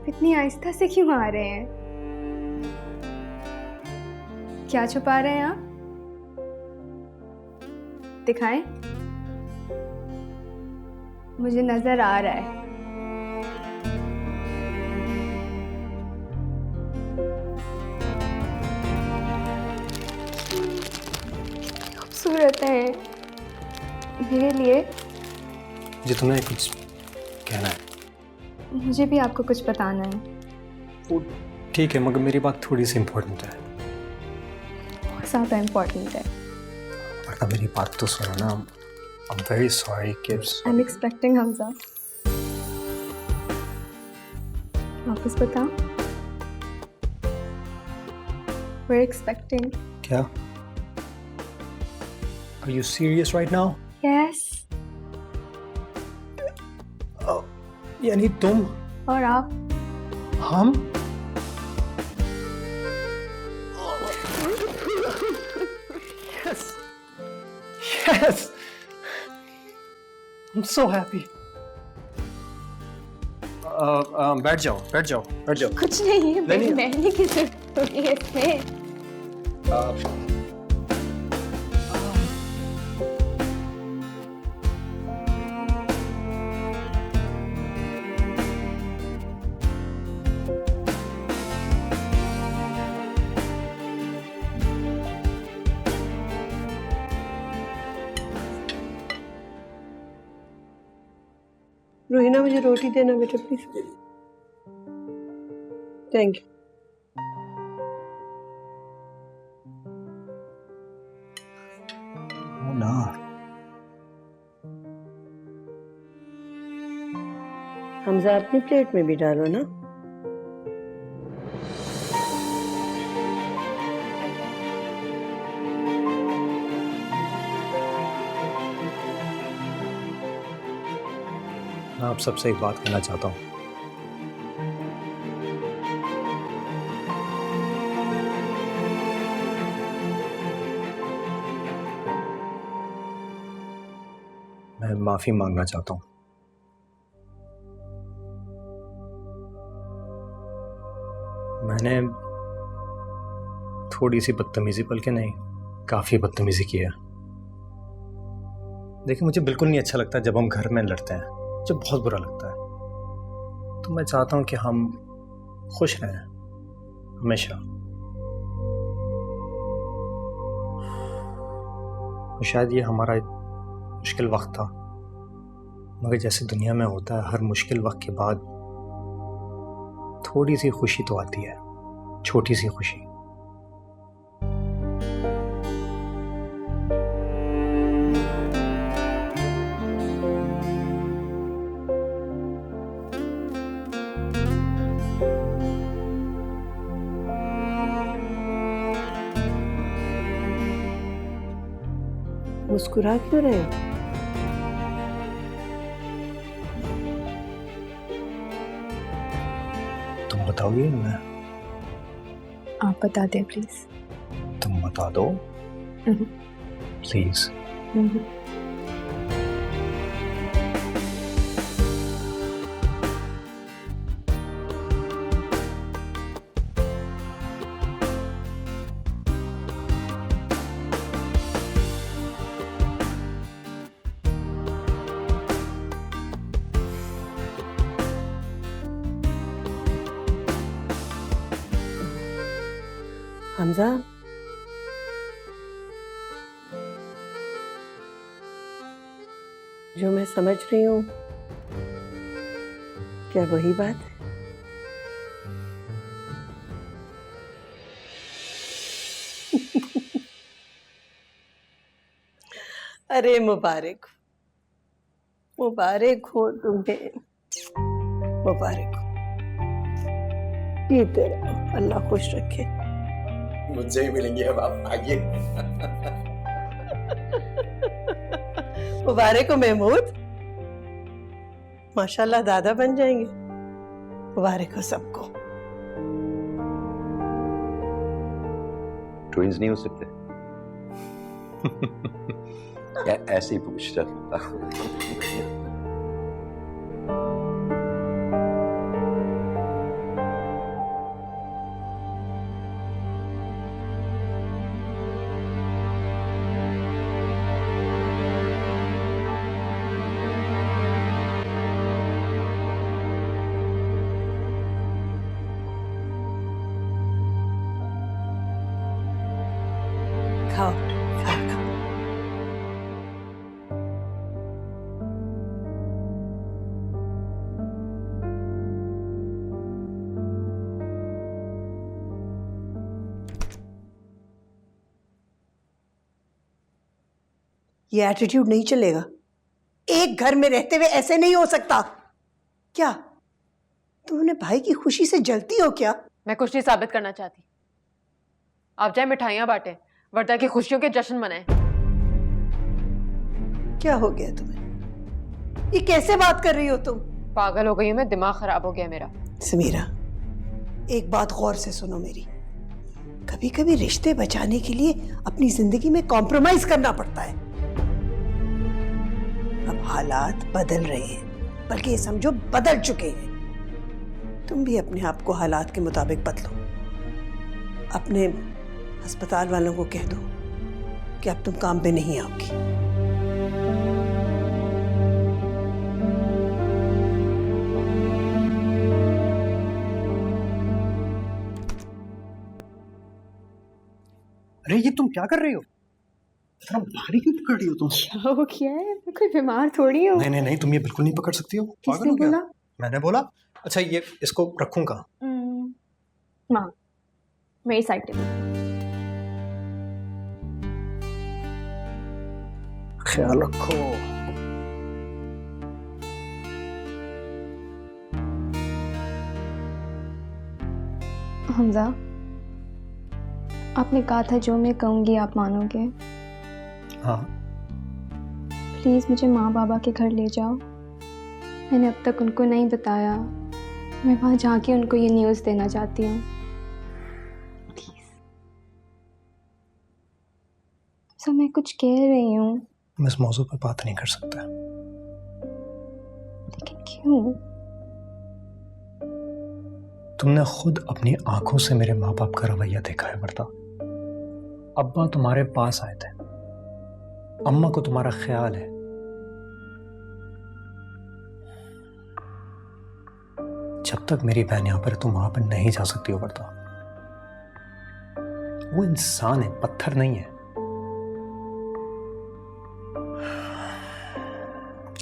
इतनी आहिस्ता से क्यों आ रहे हैं? क्या छुपा रहे हैं आप? दिखाएं। मुझे नजर आ रहा है। खूबसूरत है मेरे लिए। जी तुम्हें कुछ कहना है? मुझे भी आपको कुछ बताना है। वो ठीक है, मगर मेरी बात थोड़ी सी इम्पोर्टेंट है। बहुत ज़्यादा इम्पोर्टेंट है। वर्दा मेरी बात तो सुनो ना। I'm very sorry kids. I'm expecting Hamza. वापस बताओ। We're expecting. क्या? Are you serious right now? Yes. यानी तुम और आप? हम? Yes. Yes. I'm so happy. बैठ जाओ, बैठ जाओ, बैठ जाओ। कुछ नहीं है, नहीं, बैठने की जरूरत होगी इसमें। रोहिना मुझे रोटी देना बेटा प्लीज। Thank you. ना हमजा अपनी प्लेट में भी डालो ना। मैं आप सबसे एक बात कहना चाहता हूँ। मैं माफी मांगना चाहता हूँ। मैंने थोड़ी सी बदतमीजी, बल्कि नहीं, काफी बदतमीजी की है। देखिए, मुझे बिल्कुल नहीं अच्छा लगता जब हम घर में लड़ते हैं, मुझे बहुत बुरा लगता है। तो मैं चाहता हूं कि हम खुश रहें हमेशा। शायद ये हमारा एक मुश्किल वक्त था, मगर जैसे दुनिया में होता है, हर मुश्किल वक्त के बाद थोड़ी सी खुशी तो आती है, छोटी सी खुशी। मुस्कुरा क्यों रहे हो? तुम बताओगी या मैं? आप बता दें प्लीज। तुम बता दो प्लीज। हमजा, जो मैं समझ रही हूँ, क्या वही बात है? अरे मुबारक मुबारक हो तुम्हें, मुबारक हो। ये तेरा अल्लाह खुश रखे। मुझसे ही मिलेंगे अब आप, आइए। मुबारक हो महमूद, माशाल्लाह दादा बन जाएंगे। मुबारक हो सबको। ट्विंस नहीं हो सकते? ऐसे ही पूछ रहा था। खाओ खाओ खाओ। ये एटीट्यूड नहीं चलेगा। एक घर में रहते हुए ऐसे नहीं हो सकता। क्या तुमने भाई की खुशी से जलती हो क्या? मैं कुछ नहीं साबित करना चाहती। आप जाए मिठाइयां बांटें, वर्दा की खुशियों के जश्न मनाएं। क्या हो गया तुम्हें? ये कैसे बात कर रही हो तुम? पागल हो गई हूं मैं, दिमाग खराब हो गया मेरा। समीरा, एक बात गौर से सुनो मेरी। कभी कभी रिश्ते बचाने के लिए अपनी जिंदगी में कॉम्प्रोमाइज करना पड़ता है। अब हालात बदल रहे हैं, बल्कि ये समझो बदल चुके हैं। तुम भी अपने आप को हालात के मुताबिक बदलो। अपने अस्पताल वालों को कह दो कि अब तुम काम पे नहीं आओगी। अरे ये तुम क्या कर रही हो? इतना भारी क्यों पकड़ रही हो तुम? क्या हो गया है? मैं कोई बीमार थोड़ी हूँ। नहीं नहीं नहीं, तुम ये बिल्कुल नहीं पकड़ सकती हो। पागल किसने हो क्या? बोला? मैंने बोला। अच्छा, ये इसको रखूं कहाँ? माँ, मेरी साइड टेबल। ख्याल रखो। हमजा, आपने कहा था जो मैं कहूँगी आप मानोगे। हाँ, प्लीज़ मुझे माँ बाबा के घर ले जाओ। मैंने अब तक उनको नहीं बताया। मैं वहाँ जाके उनको ये न्यूज़ देना चाहती हूँ। प्लीज़। सब मैं कुछ कह रही हूँ। हम इस मौजू पर बात नहीं कर सकते। लेकिन क्यों? तुमने खुद अपनी आंखों से मेरे माँ बाप का रवैया देखा है वर्दा। अब्बा तुम्हारे पास आए थे, अम्मा को तुम्हारा ख्याल है। जब तक मेरी बहन यहां पर है, तुम वहां पर नहीं जा सकती हो वर्दा। वो इंसान है, पत्थर नहीं है।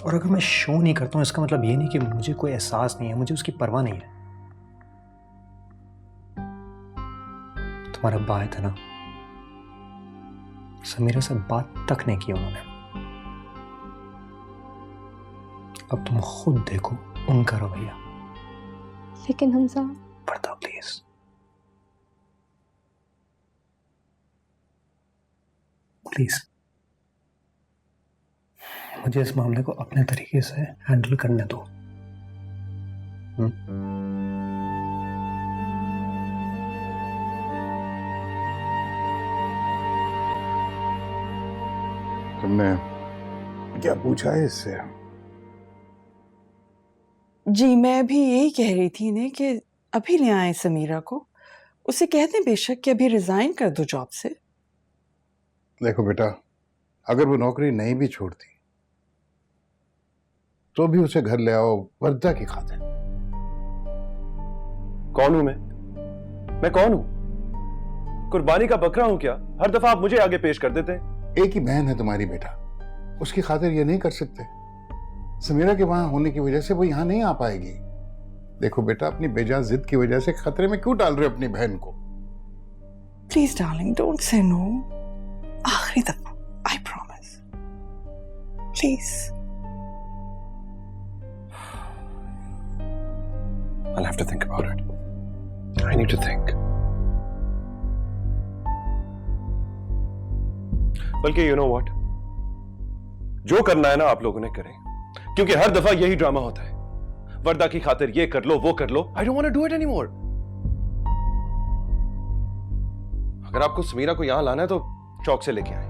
और अगर मैं शो नहीं करता हूं, इसका मतलब ये नहीं कि मुझे कोई एहसास नहीं है, मुझे उसकी परवाह नहीं है। तुम्हारा अब्बा आए थे ना, समीरा से बात तक नहीं की उन्होंने। अब तुम खुद देखो उनका रवैया। लेकिन हमजा, वर्दा प्लीज। प्लीज मुझे इस मामले को अपने तरीके से हैंडल करने दो। तुमने क्या पूछा है इससे? जी मैं भी यही कह रही थी इन्हें कि अभी ले आए समीरा को। उसे कहते बेशक कि अभी रिजाइन कर दो जॉब से। देखो बेटा, अगर वो नौकरी नहीं भी छोड़ती तो भी उसे घर ले आओ वर्दा की खातिर। कौन हूं मैं कौन हूं? कुर्बानी का बकरा हूं क्या? हर दफा आप मुझे आगे पेश कर देते हैं। एक ही बहन है तुम्हारी बेटा, उसकी खातिर ये नहीं कर सकते। समीरा के वहां होने की वजह से वो यहां नहीं आ पाएगी। देखो बेटा, अपनी बेजा जिद की वजह से खतरे में क्यों डाल रहे हो अपनी बहन को? Please darling, don't say no. आखिरी दफा, I promise. Please. I'll have to think about it. I need to think. बल्कि you know what? जो करना है ना आप लोगों ने करें, क्योंकि हर दफा यही ड्रामा होता है। वर्दा की खातिर ये कर लो, वो कर लो। I don't want to do it anymore. अगर आपको समीरा को यहां लाना है तो चौक से लेके आए,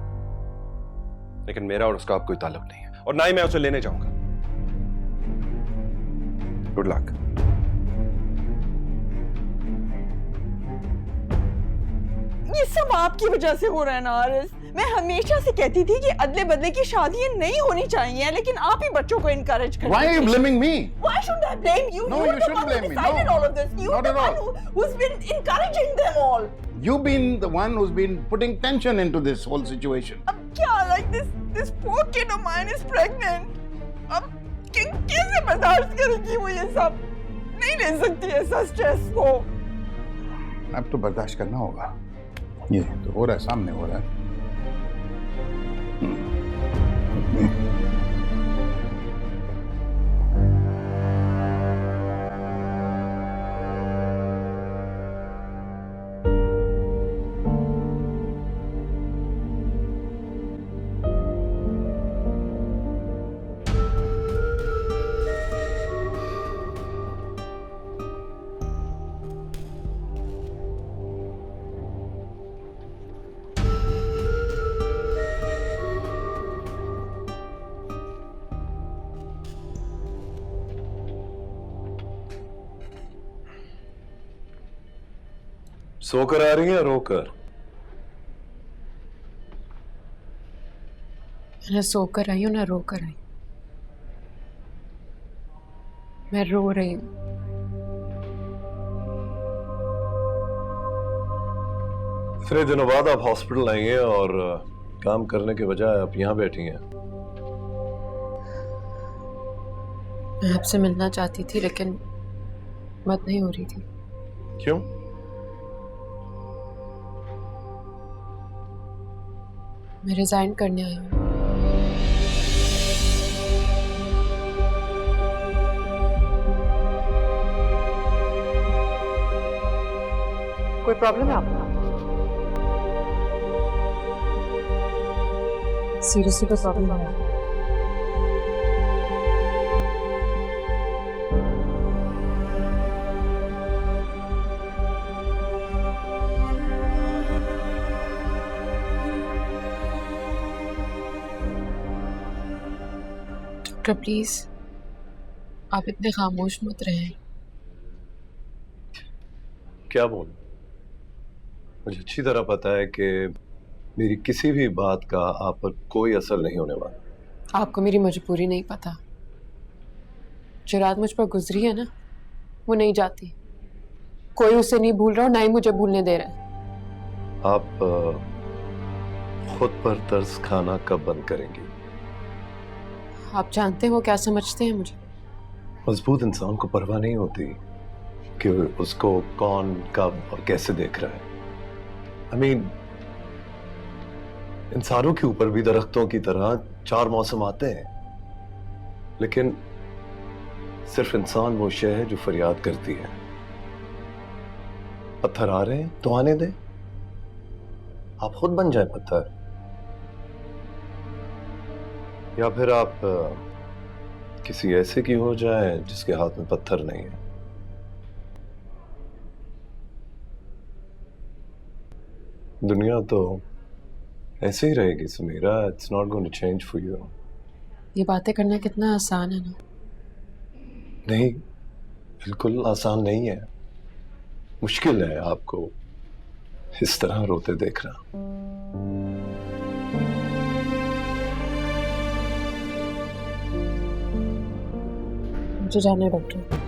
लेकिन मेरा और उसका अब कोई ताल्लुक नहीं है, और ना ही मैं उसे लेने जाऊंगा। Good luck. ये सब आपकी वजह से हो रहा है ना आरिस। मैं हमेशा से कहती थी कि अदले बदले की शादियां नहीं होनी चाहिए, लेकिन आप ही बच्चों को इनकरेज करते हैं। Why are you blaming me? Why should I blame you? No, you shouldn't blame me. Decided No. all of this. You Not the at one all. who's been encouraging them all. You've been the one who's been putting tension into this whole situation. अब क्या, like this poor kid of mine is pregnant. अब कैसे बर्दाश्त करेगी वो ये सब? नहीं ले सकती ऐसा स्ट्रेस को। अब तो बर्दाश्त करना होगा। ये तो हो रहा है, सामने हो रहा है। सोकर आ रही है रोकर? ना सोकर आई हूं ना रोकर आई। मैं रो रही हूं। इतने दिनों बाद आप हॉस्पिटल आई हैं और काम करने के बजाय आप यहाँ बैठी हैं। मैं आपसे मिलना चाहती थी लेकिन बात नहीं हो रही थी। क्यों? मैं रिजाइन करने आई हूँ। कोई प्रॉब्लम है आपको? सीरियसली कोई प्रॉब्लम है? डॉक्टर प्लीज आप इतने खामोश मत रहें। क्या बोलूं? मुझे अच्छी तरह पता है कि मेरी किसी भी बात का आप पर कोई असर नहीं होने वाला। आपको मेरी मजबूरी नहीं पता। जो रात मुझ पर गुजरी है ना, वो नहीं जाती। कोई उसे नहीं भूल रहा और ना ही मुझे भूलने दे रहा है। आप खुद पर तरस खाना कब बंद करेंगी? आप जानते हो क्या समझते हैं मुझे? मजबूत इंसान को परवाह नहीं होती कि उसको कौन कब और कैसे देख रहा है। I mean, इंसानों के ऊपर भी दरख्तों की तरह 4 मौसम आते हैं, लेकिन सिर्फ इंसान वो शय है जो फरियाद करती है। पत्थर आ रहे हैं तो आने दे, आप खुद बन जाए पत्थर, या फिर आप किसी ऐसे की हो जाए जिसके हाथ में पत्थर नहीं है। दुनिया तो ऐसे ही रहेगी Samira. It's not going to change for you. ये बातें करना कितना आसान है ना? नहीं, बिल्कुल आसान नहीं है। मुश्किल है आपको इस तरह रोते देखना। मुझे जाना है डॉक्टर।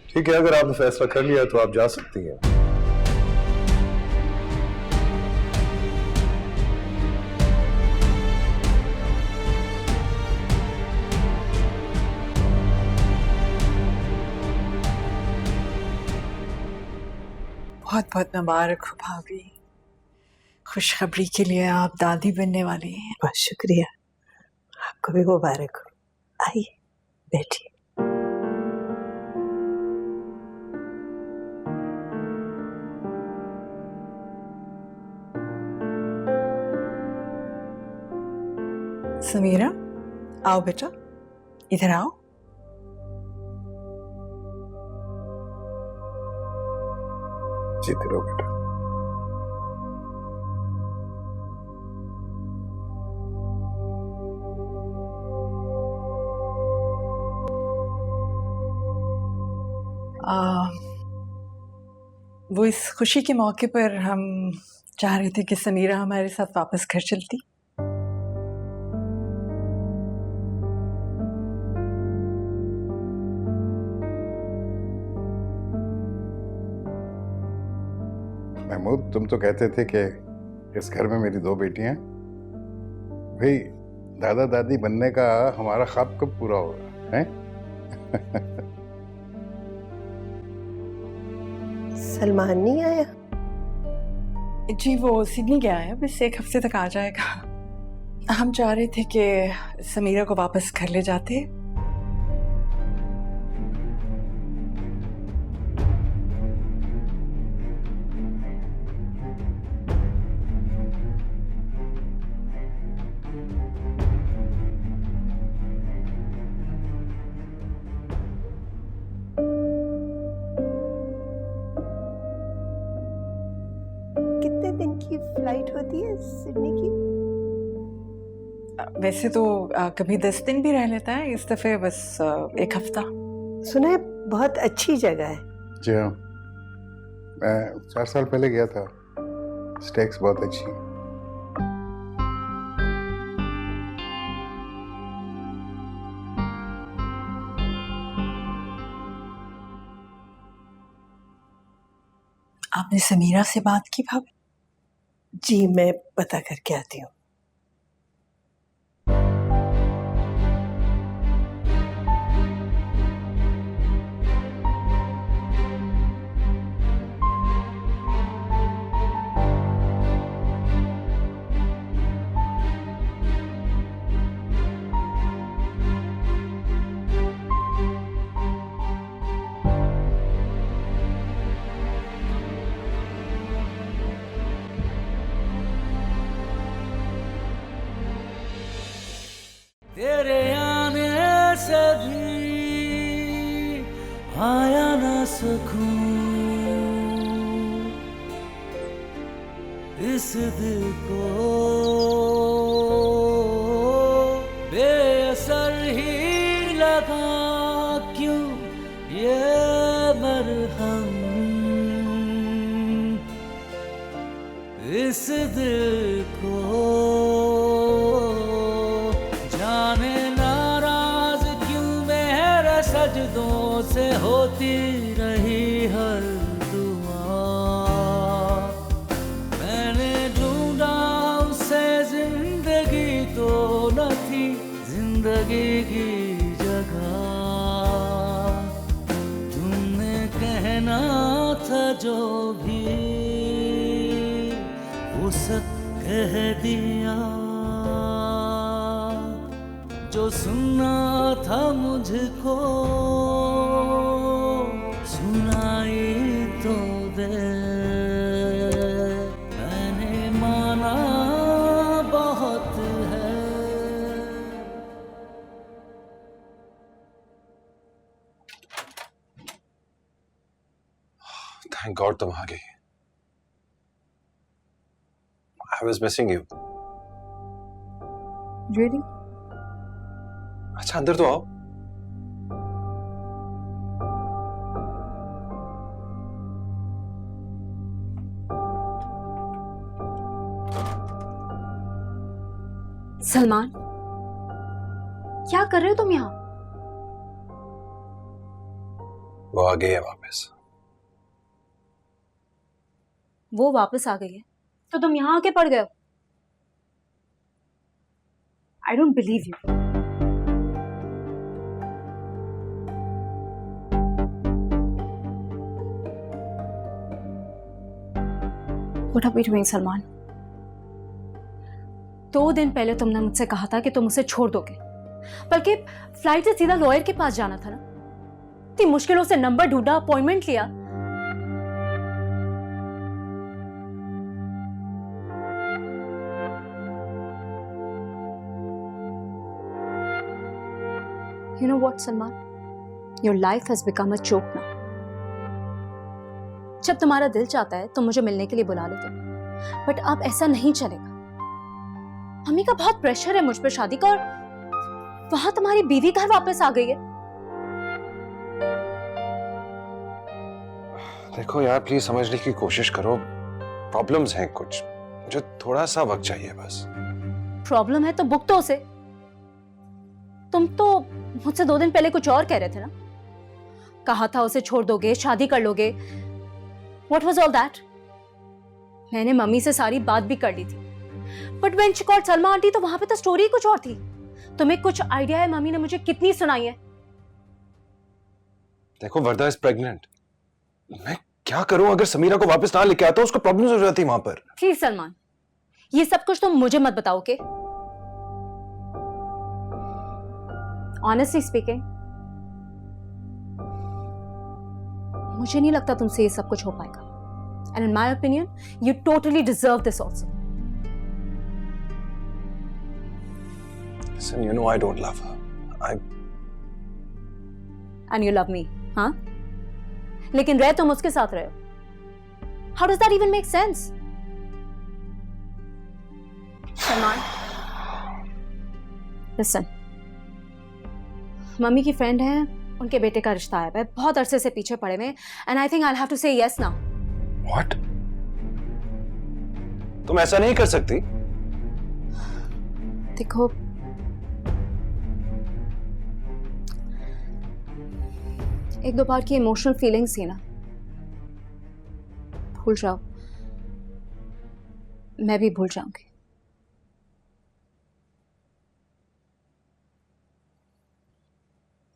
ठीक है, अगर आपने फैसला कर लिया तो आप जा सकती हैं। बहुत बहुत मुबारक हो भाभी। खुशखबरी के लिए आप दादी बनने वाली हैं। बहुत शुक्रिया, आपको भी मुबारक हो। आइए बैठिए। समीरा आओ बेटा, इधर आओ। जीते रहो बेटा। वो इस खुशी के मौके पर हम चाह रहे थे कि समीरा हमारे साथ वापस घर चलती। महमूद, तुम तो कहते थे कि इस घर में मेरी 2 बेटियां। भाई, दादा दादी बनने का हमारा ख्वाब कब पूरा होगा है? सलमान नहीं आया? जी वो सिडनी गया है, बस 1 हफ्ते तक आ जाएगा। हम चाह रहे थे कि समीरा को वापस घर ले जाते। कितने दिन की फ्लाइट होती है सिडनी की? वैसे तो कभी 10 दिन भी रह लेता है, इस दफे बस 1 हफ्ता। सुना है बहुत अच्छी जगह है। जी हाँ, मैं 4 साल पहले गया था। स्टेक्स बहुत अच्छी है। आपने समीरा से बात की भाभी? जी मैं पता करके आती हूँ। तेरे आने से भी आया न सुकून, इस दिल को बेअसर ही लगा क्यों ये मरहम, इस दिल को जाने नाराज क्यों मेरे सजदों से होती रही हर दुआ, मैंने ढूंढा उसे जिंदगी तो न थी जिंदगी की जगह, तुमने कहना था जो भी वो सब कह दिया, जो सुनना था मुझको सुनाई तो दे, मैंने माना बहुत है। थैंक गॉड तुम आ गई। I was missing you. Really? अच्छा अंदर तो आओ। सलमान, क्या कर रहे हो तुम यहाँ? वो आ गई है वापस। वो वापस आ गई है तो तुम यहाँ आके पड़ गए हो? I don't believe you. What are we doing, Salman? 2 दिन पहले तुमने मुझसे कहा था कि तुम उसे छोड़ दोगे, बल्कि फ्लाइट से सीधा लॉयर के पास जाना था ना। इतनी मुश्किलों से नंबर ढूंढा, अपॉइंटमेंट लिया। You know what, Salman? Your life has become a joke now. जब तुम्हारा दिल चाहता है तो मुझे मिलने के लिए बुला लेते हो, बट अब ऐसा नहीं चलेगा। मम्मी का बहुत प्रेशर है मुझ पर शादी का, और वहां तुम्हारी बीवी घर वापस आ गई है। देखो यार, प्लीज समझने की कोशिश करो। प्रॉब्लम्स हैं कुछ, मुझे थोड़ा सा वक्त चाहिए बस। प्रॉब्लम है तो बुक तो उसे। तुम तो मुझसे 2 दिन पहले कुछ और कह रहे थे ना। कहा था उसे छोड़ दोगे, शादी कर लोगे। What was all that? मैंने मम्मी से सारी बात भी कर ली थी, but when she called Salma aunty तो वहां पे तो स्टोरी कुछ और थी। तुम्हें कुछ आइडिया है मम्मी ने मुझे कितनी सुनाई है? देखो वर्दा इज प्रेग्नेंट। मैं क्या करूं? अगर समीरा को वापस ना लेके आता उसको प्रॉब्लम्स हो जाती वहां पर। प्लीज सलमान, ये सब कुछ तुम मुझे मत बताओ, ओके? ऑनेस्टली स्पीकिंग, मुझे नहीं लगता तुमसे ये सब कुछ हो पाएगा। And in my opinion you totally deserve this also. Listen, you know I don't love her. And you love me, हाँ? लेकिन रह तुम उसके साथ रहे हो। How does that even make sense? Salman, listen, mummy की फ्रेंड है, उनके बेटे का रिश्ता आया है, बहुत अरसे से पीछे पड़े हुए, and I think I have to say yes now. What? तुम ऐसा नहीं कर सकती। देखो, एक दो बार की इमोशनल फीलिंग्स थी ना, भूल जाओ, मैं भी भूल जाऊंगी।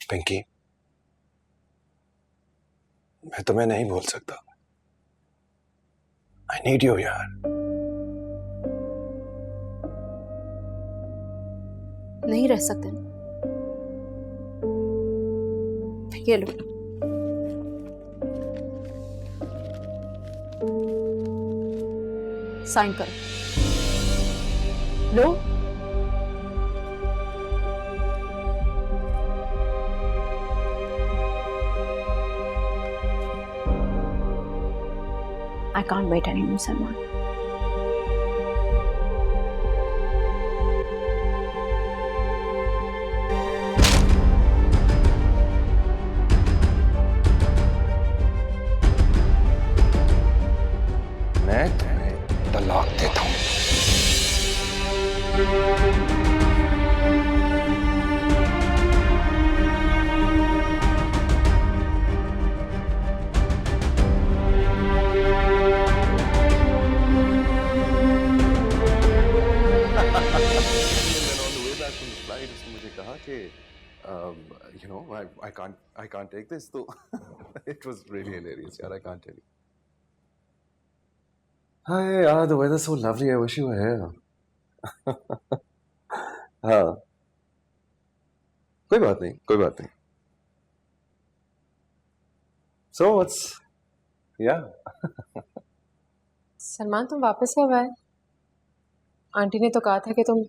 पिंकी, मैं तुम्हें नहीं भूल सकता। आई नीड यू यार। नहीं रह सकते ना? ये लो, साइन करो। लो, I can't wait anymore, Salman. मैं तुम्हें तलाक देता हूं। मुझे कहा कि you know I can't take this, तो it was really hilarious यार, I can't tell you. Hi यार, the weather's so lovely, I wish you were here. हाँ, कोई बात नहीं. So what's yeah. सलमान, तुम वापस कब आए? आंटी ने तो कहा था कि तुम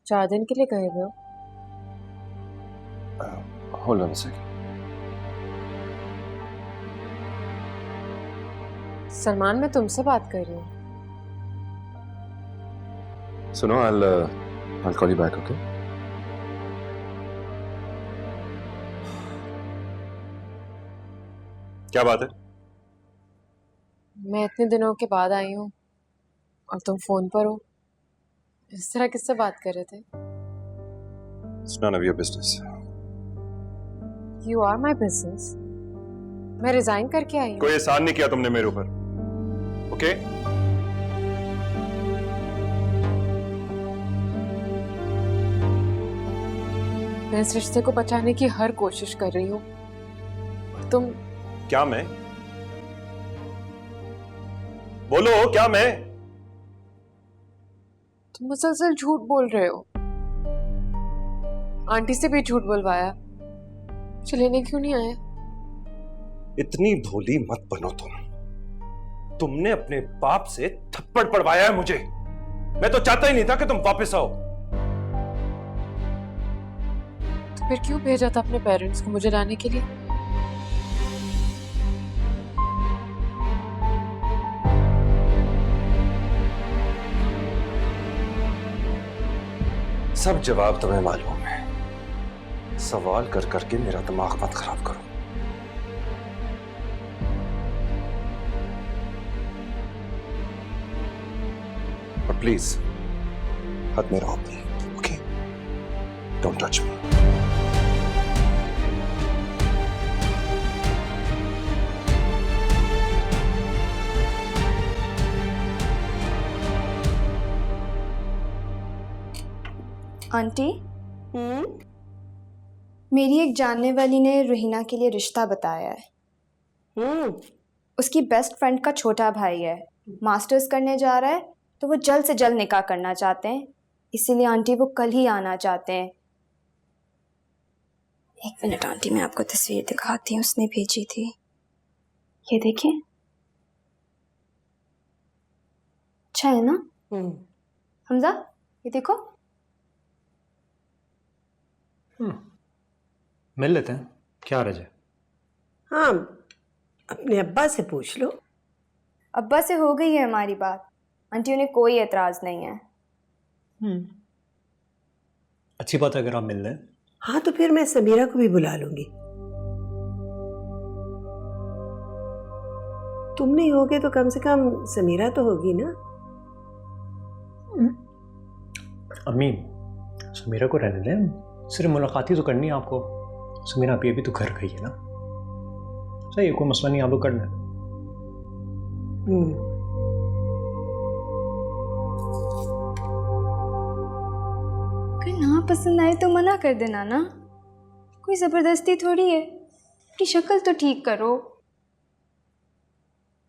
4 दिन के लिए गए हुए हो। Hold on a second. Salman, मैं तुमसे बात कर रही हूँ। सुनो, I'll call you back, okay? क्या बात है? मैं इतने दिनों के बाद आई हूँ और तुम फोन पर हो। इस तरह किससे बात कर रहे थे? It's none of your business. You are my business. मैं रिजाइन करके आई हूँ। कोई एहसान नहीं किया तुमने मेरे ऊपर, ओके? मैं इस रिश्ते को बचाने की हर कोशिश कर रही हूँ और तुम। क्या मैं? बोलो, क्या मैं? तुम मुसलसल झूठ बोल रहे हो। आंटी से भी झूठ बुलवाया, मुझे लेने क्यों नहीं आए? इतनी भोली मत बनो तुम। तुमने अपने बाप से थप्पड़ पड़वाया है मुझे। मैं तो चाहता ही नहीं था कि तुम वापस आओ। तो फिर क्यों भेजा था अपने पेरेंट्स को मुझे लाने के लिए? सब जवाब तुम्हें मालूम है। सवाल कर करके मेरा दिमाग मत खराब करो। और प्लीज हाथ में रहो अपनी, okay? Don't touch me. Aunty, मेरी एक जानने वाली ने रुहीना के लिए रिश्ता बताया है। उसकी बेस्ट फ्रेंड का छोटा भाई है, मास्टर्स करने जा रहा है, तो वो जल्द से जल्द निकाह करना चाहते हैं, इसीलिए आंटी वो कल ही आना चाहते हैं। 1 मिनट आंटी, मैं आपको तस्वीर दिखाती हूँ, उसने भेजी थी, ये देखिए। अच्छा है ना हमजा? ये देखो। मिल लेते हैं, क्या रज है? हाँ, अपने अब्बा से पूछ लो। अब्बा से हो गई है हमारी बात, आंटी उन्हें कोई एतराज नहीं है। अच्छी बात है अगर आप मिल रहे हैं। हाँ तो फिर मैं समीरा को भी बुला लूंगी। तुम नहीं होगे तो कम से कम समीरा तो होगी ना। अम्मी, समीरा को रहने दें, सिर्फ मुलाकात ही तो करनी है आपको। समीरा अभी तो घर गई है ना। सही है, कोई मसला नहीं, आप लोग कर लें। अगर ना पसंद आए तो मना कर देना ना, कोई जबरदस्ती थोड़ी है। अपनी शक्ल तो ठीक करो।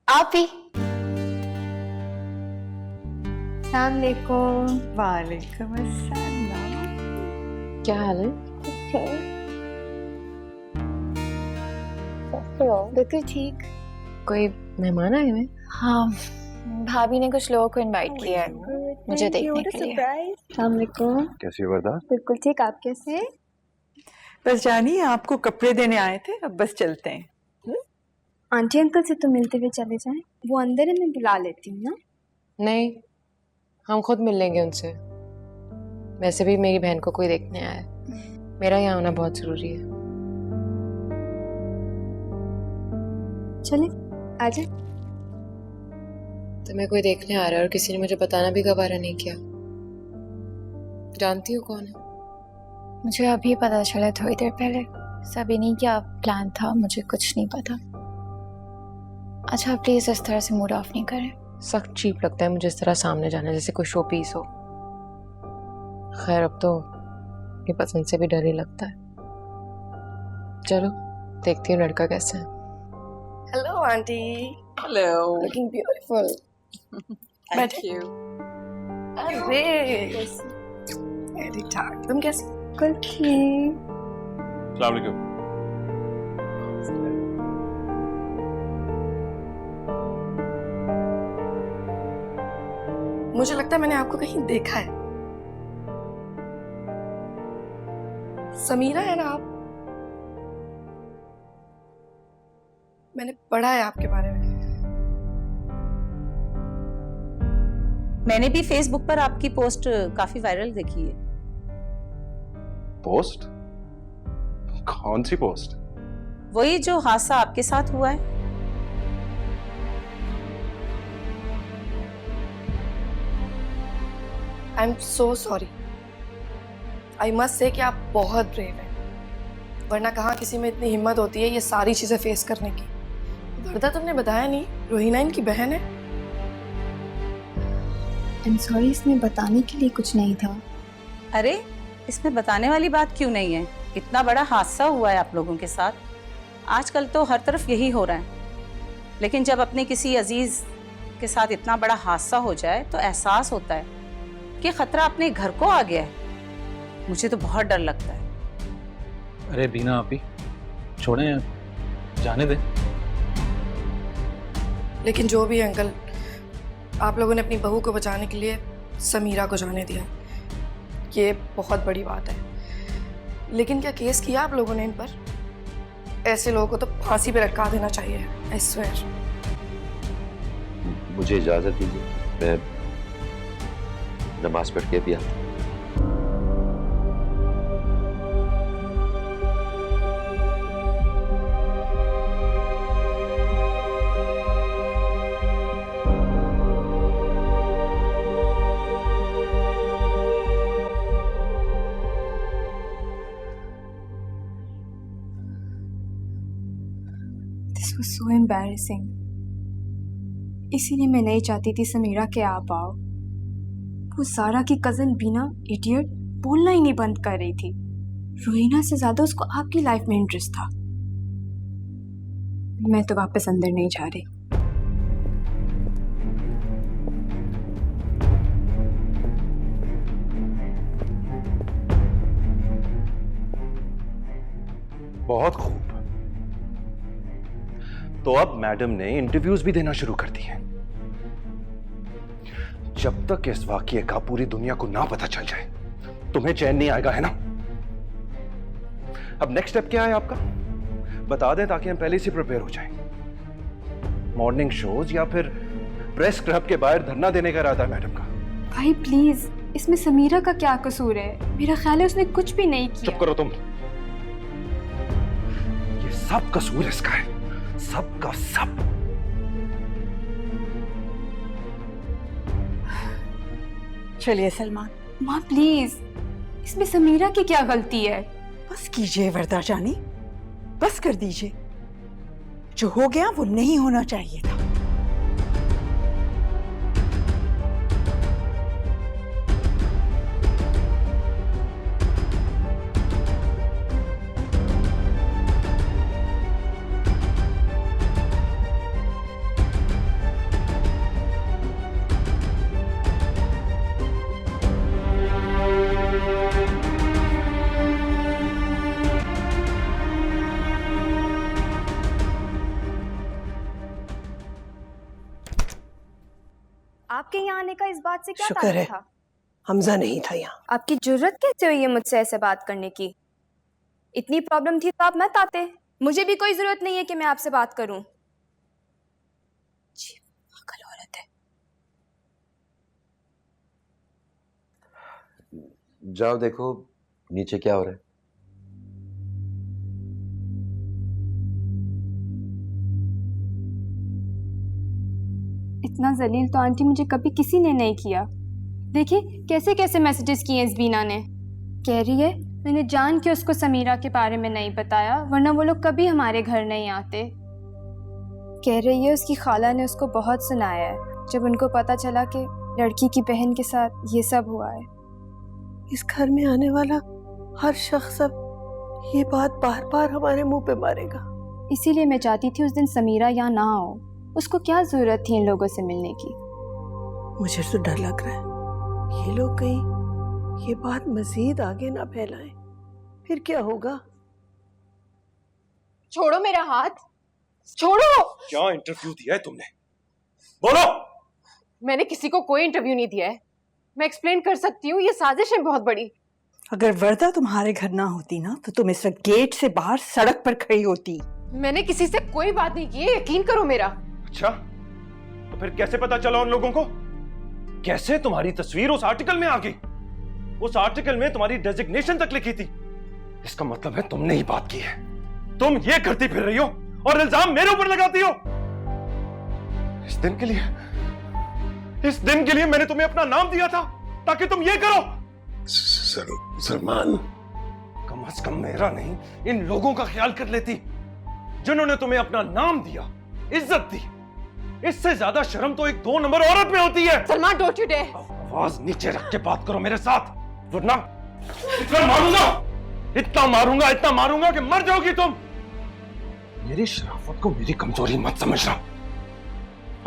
आप भी। अस्सलाम वालेकुम। वालेकुम अस्सलाम। क्या हाल है? बिल्कुल ठीक। कोई मेहमान आए हुए? हाँ, भाभी ने कुछ लोगों को इनवाइट किया है मुझे देखने के लिए। अस्सलाम वालेकुम। कैसी है वर्दा? बिल्कुल ठीक, आप कैसे हैं? बस जानिए, आपको कपड़े देने आए थे, अब बस चलते हैं। आंटी अंकल से तो मिलते हुए चले जाएं, वो अंदर है, मैं बुला लेती हूँ ना। नहीं, हम खुद मिल लेंगे उनसे। वैसे भी मेरी बहन को कोई देखने आया है, मेरा यहाँ आना बहुत जरूरी है। चले आ जाए। तुम्हें कोई देखने आ रहा है और किसी ने मुझे बताना भी गवारा नहीं किया। जानती हो कौन है? मुझे अभी पता चला थोड़ी देर पहले। सभी नहीं क्या प्लान था, मुझे कुछ नहीं पता। अच्छा प्लीज इस तरह से मूड ऑफ नहीं करें। सख्त चीप लगता है मुझे इस तरह सामने जाना, जैसे कोई शो पीस हो। खैर अब तो ये पसंद से भी डर ही लगता है। चलो देखती हूँ लड़का कैसा है। Hello aunty. Hello. Looking beautiful. Thank you. अरे ठीक ठाक, तुम कैसे? बिल्कुल ठीक। अस्सलाम वालेकुम। मुझे लगता है मैंने आपको कहीं देखा है। समीरा है ना आप? मैंने पढ़ा है आपके बारे में। मैंने भी फेसबुक पर आपकी पोस्ट काफी वायरल देखी है। पोस्ट? कौन सी पोस्ट? वही जो हादसा आपके साथ हुआ है। I am so sorry. I must say कि आप बहुत ब्रेव हैं, वरना कहाँ किसी में इतनी हिम्मत होती है ये सारी चीजें फेस करने की। वर्दा तुमने बताया नहीं, रोहिना इनकी बहन है। आई एम सॉरी, इसमें बताने के लिए कुछ नहीं था। अरे इसमें बताने वाली बात क्यों नहीं है? इतना बड़ा हादसा हुआ है आप लोगों के साथ, आजकल तो हर तरफ यही हो रहा है। लेकिन जब अपने किसी अजीज के साथ इतना बड़ा हादसा हो जाए तो एहसास होता है कि खतरा अपने घर को आ गया है। मुझे तो बहुत डर लगता है। अरे बीना आप ही छोड़ें, जाने दें। लेकिन जो भी है अंकल, आप लोगों ने अपनी बहू को बचाने के लिए समीरा को जाने दिया, ये बहुत बड़ी बात है। लेकिन क्या केस किया आप लोगों ने इन पर? ऐसे लोगों को तो फांसी पे लटका देना चाहिए। I swear. मुझे इजाजत दीजिए, मैं नमाज पढ़ के भी आता हूं। This was so embarrassing. इसीलिए मैं नहीं चाहती थी समीरा के आप आओ। वो सारा की कजन बीना इडियट बोलना ही नहीं बंद कर रही थी। रोहिना से ज्यादा उसको आपकी लाइफ में इंटरेस्ट था। मैं तो वापस अंदर नहीं जा रही। बहुत खूब। तो अब मैडम ने इंटरव्यूज भी देना शुरू कर दिए। जब तक इस वाकये का पूरी दुनिया को ना पता चल जाए तुम्हें चैन नहीं आएगा, है ना? अब नेक्स्ट स्टेप क्या है आपका? बता दें ताकि हम पहले से प्रिपेयर हो जाएं। मॉर्निंग शोज या फिर प्रेस क्लब के बाहर धरना देने का इरादा है मैडम का? भाई प्लीज इसमें समीरा का क्या कसूर है? मेरा ख्याल है उसने कुछ भी नहीं किया। चुप करो तुम। ये सब कसूर इसका है, सब का सब। चलिए सलमान। माँ प्लीज, इसमें समीरा की क्या गलती है? बस कीजिए वर्दा जानी, बस कर दीजिए। जो हो गया वो नहीं होना चाहिए था। आपके यहाँ आने का इस बात से क्या शुक्र ताल्लुक है था? हमजा नहीं था यहाँ। आपकी जुर्रत कैसे हुई है मुझसे ऐसे बात करने की? इतनी प्रॉब्लम थी तो आप मत आते। मुझे भी कोई जरूरत नहीं है कि मैं आपसे बात करूं। जी, पागल औरत है। जाओ देखो नीचे क्या हो रहा है। इतना जलील तो आंटी मुझे कभी किसी ने नहीं किया। देखिए कैसे कैसे मैसेजेस किए इस बीना ने। कह रही है मैंने जान के उसको समीरा के बारे में नहीं बताया, वरना वो लोग कभी हमारे घर नहीं आते। कह रही है उसकी खाला ने उसको बहुत सुनाया है जब उनको पता चला कि लड़की की बहन के साथ ये सब हुआ है। इस घर में आने वाला हर शख्स अब ये बात बार बार हमारे मुंह पे मारेगा। इसीलिए मैं चाहती थी उस दिन समीरा यहाँ ना हो। उसको क्या जरूरत थी इन लोगों से मिलने की? मुझे तो डर लग रहा है ये लोग कहीं ये बात मजीद आगे ना फैलाएं, फिर क्या होगा? छोड़ो मेरा हाथ, छोड़ो। क्या इंटरव्यू दिया है तुमने? बोलो। मैंने किसी को कोई इंटरव्यू नहीं दिया है। मैं एक्सप्लेन कर सकती हूँ, ये साजिश है बहुत बड़ी। अगर वर्दा तुम्हारे घर ना होती ना तो तुम इस वक्त गेट से बाहर सड़क पर खड़ी होती। मैंने किसी से कोई बात नहीं की है, यकीन करो मेरा। अच्छा, तो फिर कैसे पता चला उन लोगों को? कैसे तुम्हारी तस्वीर उस आर्टिकल में आ गई? उस आर्टिकल में तुम्हारी डेजिग्नेशन तक लिखी थी। इसका मतलब है तुमने ही बात की है। तुम ये करती फिर रही हो और इल्जाम मेरे ऊपर लगाती हो। इस दिन के लिए मैंने तुम्हें अपना नाम दिया था ताकि तुम ये करो। सलमान, कम से कम मेरा नहीं, इन लोगों का ख्याल कर लेती जिन्होंने तुम्हें अपना नाम दिया, इज्जत दी। इससे ज्यादा शर्म तो एक 2 नंबर औरत में होती है। Salman, don't you dare. आवाज नीचे रख के बात करो मेरे साथ, वरना इतना मारूंगा कि मर जाओगी तुम। मेरी शराफत को मेरी कमजोरी मत समझना।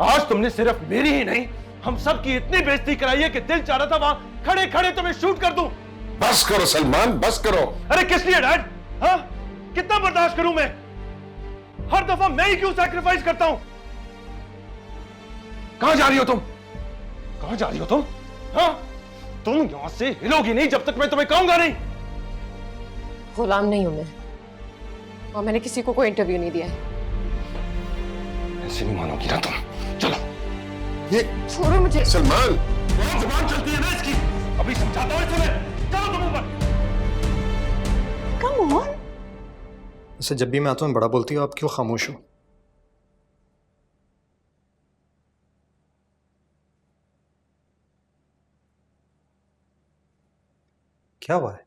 आज तुमने सिर्फ मेरी ही नहीं, हम सब की इतनी बेइज्जती कराई है कि दिल चाह रहा था वहां खड़े खड़े तुम्हें शूट कर दूं। बस करो सलमान, बस करो। अरे किस लिए डैड? हाँ, कितना बर्दाश्त करूं मैं? हर दफा मैं ही क्यों सैक्रिफाइस करता हूं? कहां जा रही हो तुम? कहां जा रही हो तुम? हाँ, तुम यहां से हिलोगी नहीं जब तक मैं तुम्हें कहूंगा नहीं। गुलाम नहीं हूं मैं, और मैंने किसी को कोई इंटरव्यू नहीं दिया है। ऐसे नहीं मानोगी ना तुम। चलो। ये छोड़ो मुझे। सलमान, बहुत जुबान चलती है ना इसकी। अभी समझाता हूं तुम्हें। चलो तुम ऊपर। Come on. वैसे जब भी मैं आता हूँ बड़ा बोलती हो, आप क्यों खामोश हो? क्या हुआ है?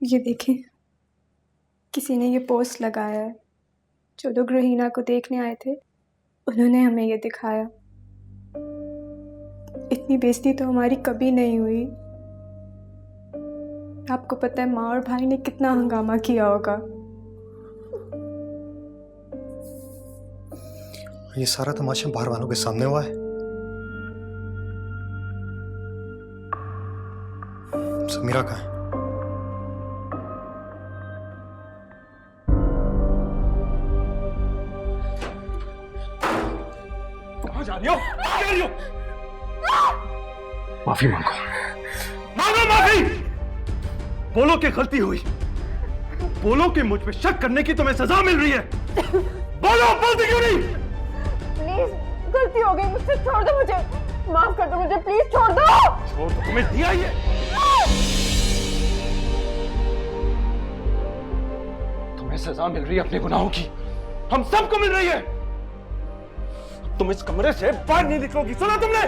ये देखें, किसी ने ये पोस्ट लगाया है। जो लोग रहीना को देखने आए थे उन्होंने हमें ये दिखाया। इतनी बेइज्जती तो हमारी कभी नहीं हुई। आपको पता है माँ और भाई ने कितना हंगामा किया होगा। ये सारा तमाशा बाहर वालों के सामने हुआ है। समीरा कहाँ है? कहां जा रही हो? कहां जा रही हो? माफी मांगो, मांगो माफी। बोलो कि गलती हुई, बोलो कि मुझ पे शक करने की तुम्हें सजा मिल रही है। बोलो, बोलती क्यों नहीं? प्लीज, गलती हो गई मुझसे, छोड़ दो मुझे। माफ कर दो मुझे, प्लीज छोड़ दो। छोड़ तो तुम्हें दिया ही है। तुम्हें सजा मिल रही है अपने गुनाहों की, हम सबको मिल रही है। तुम इस कमरे से बाहर नहीं निकलोगी, सुना तुमने?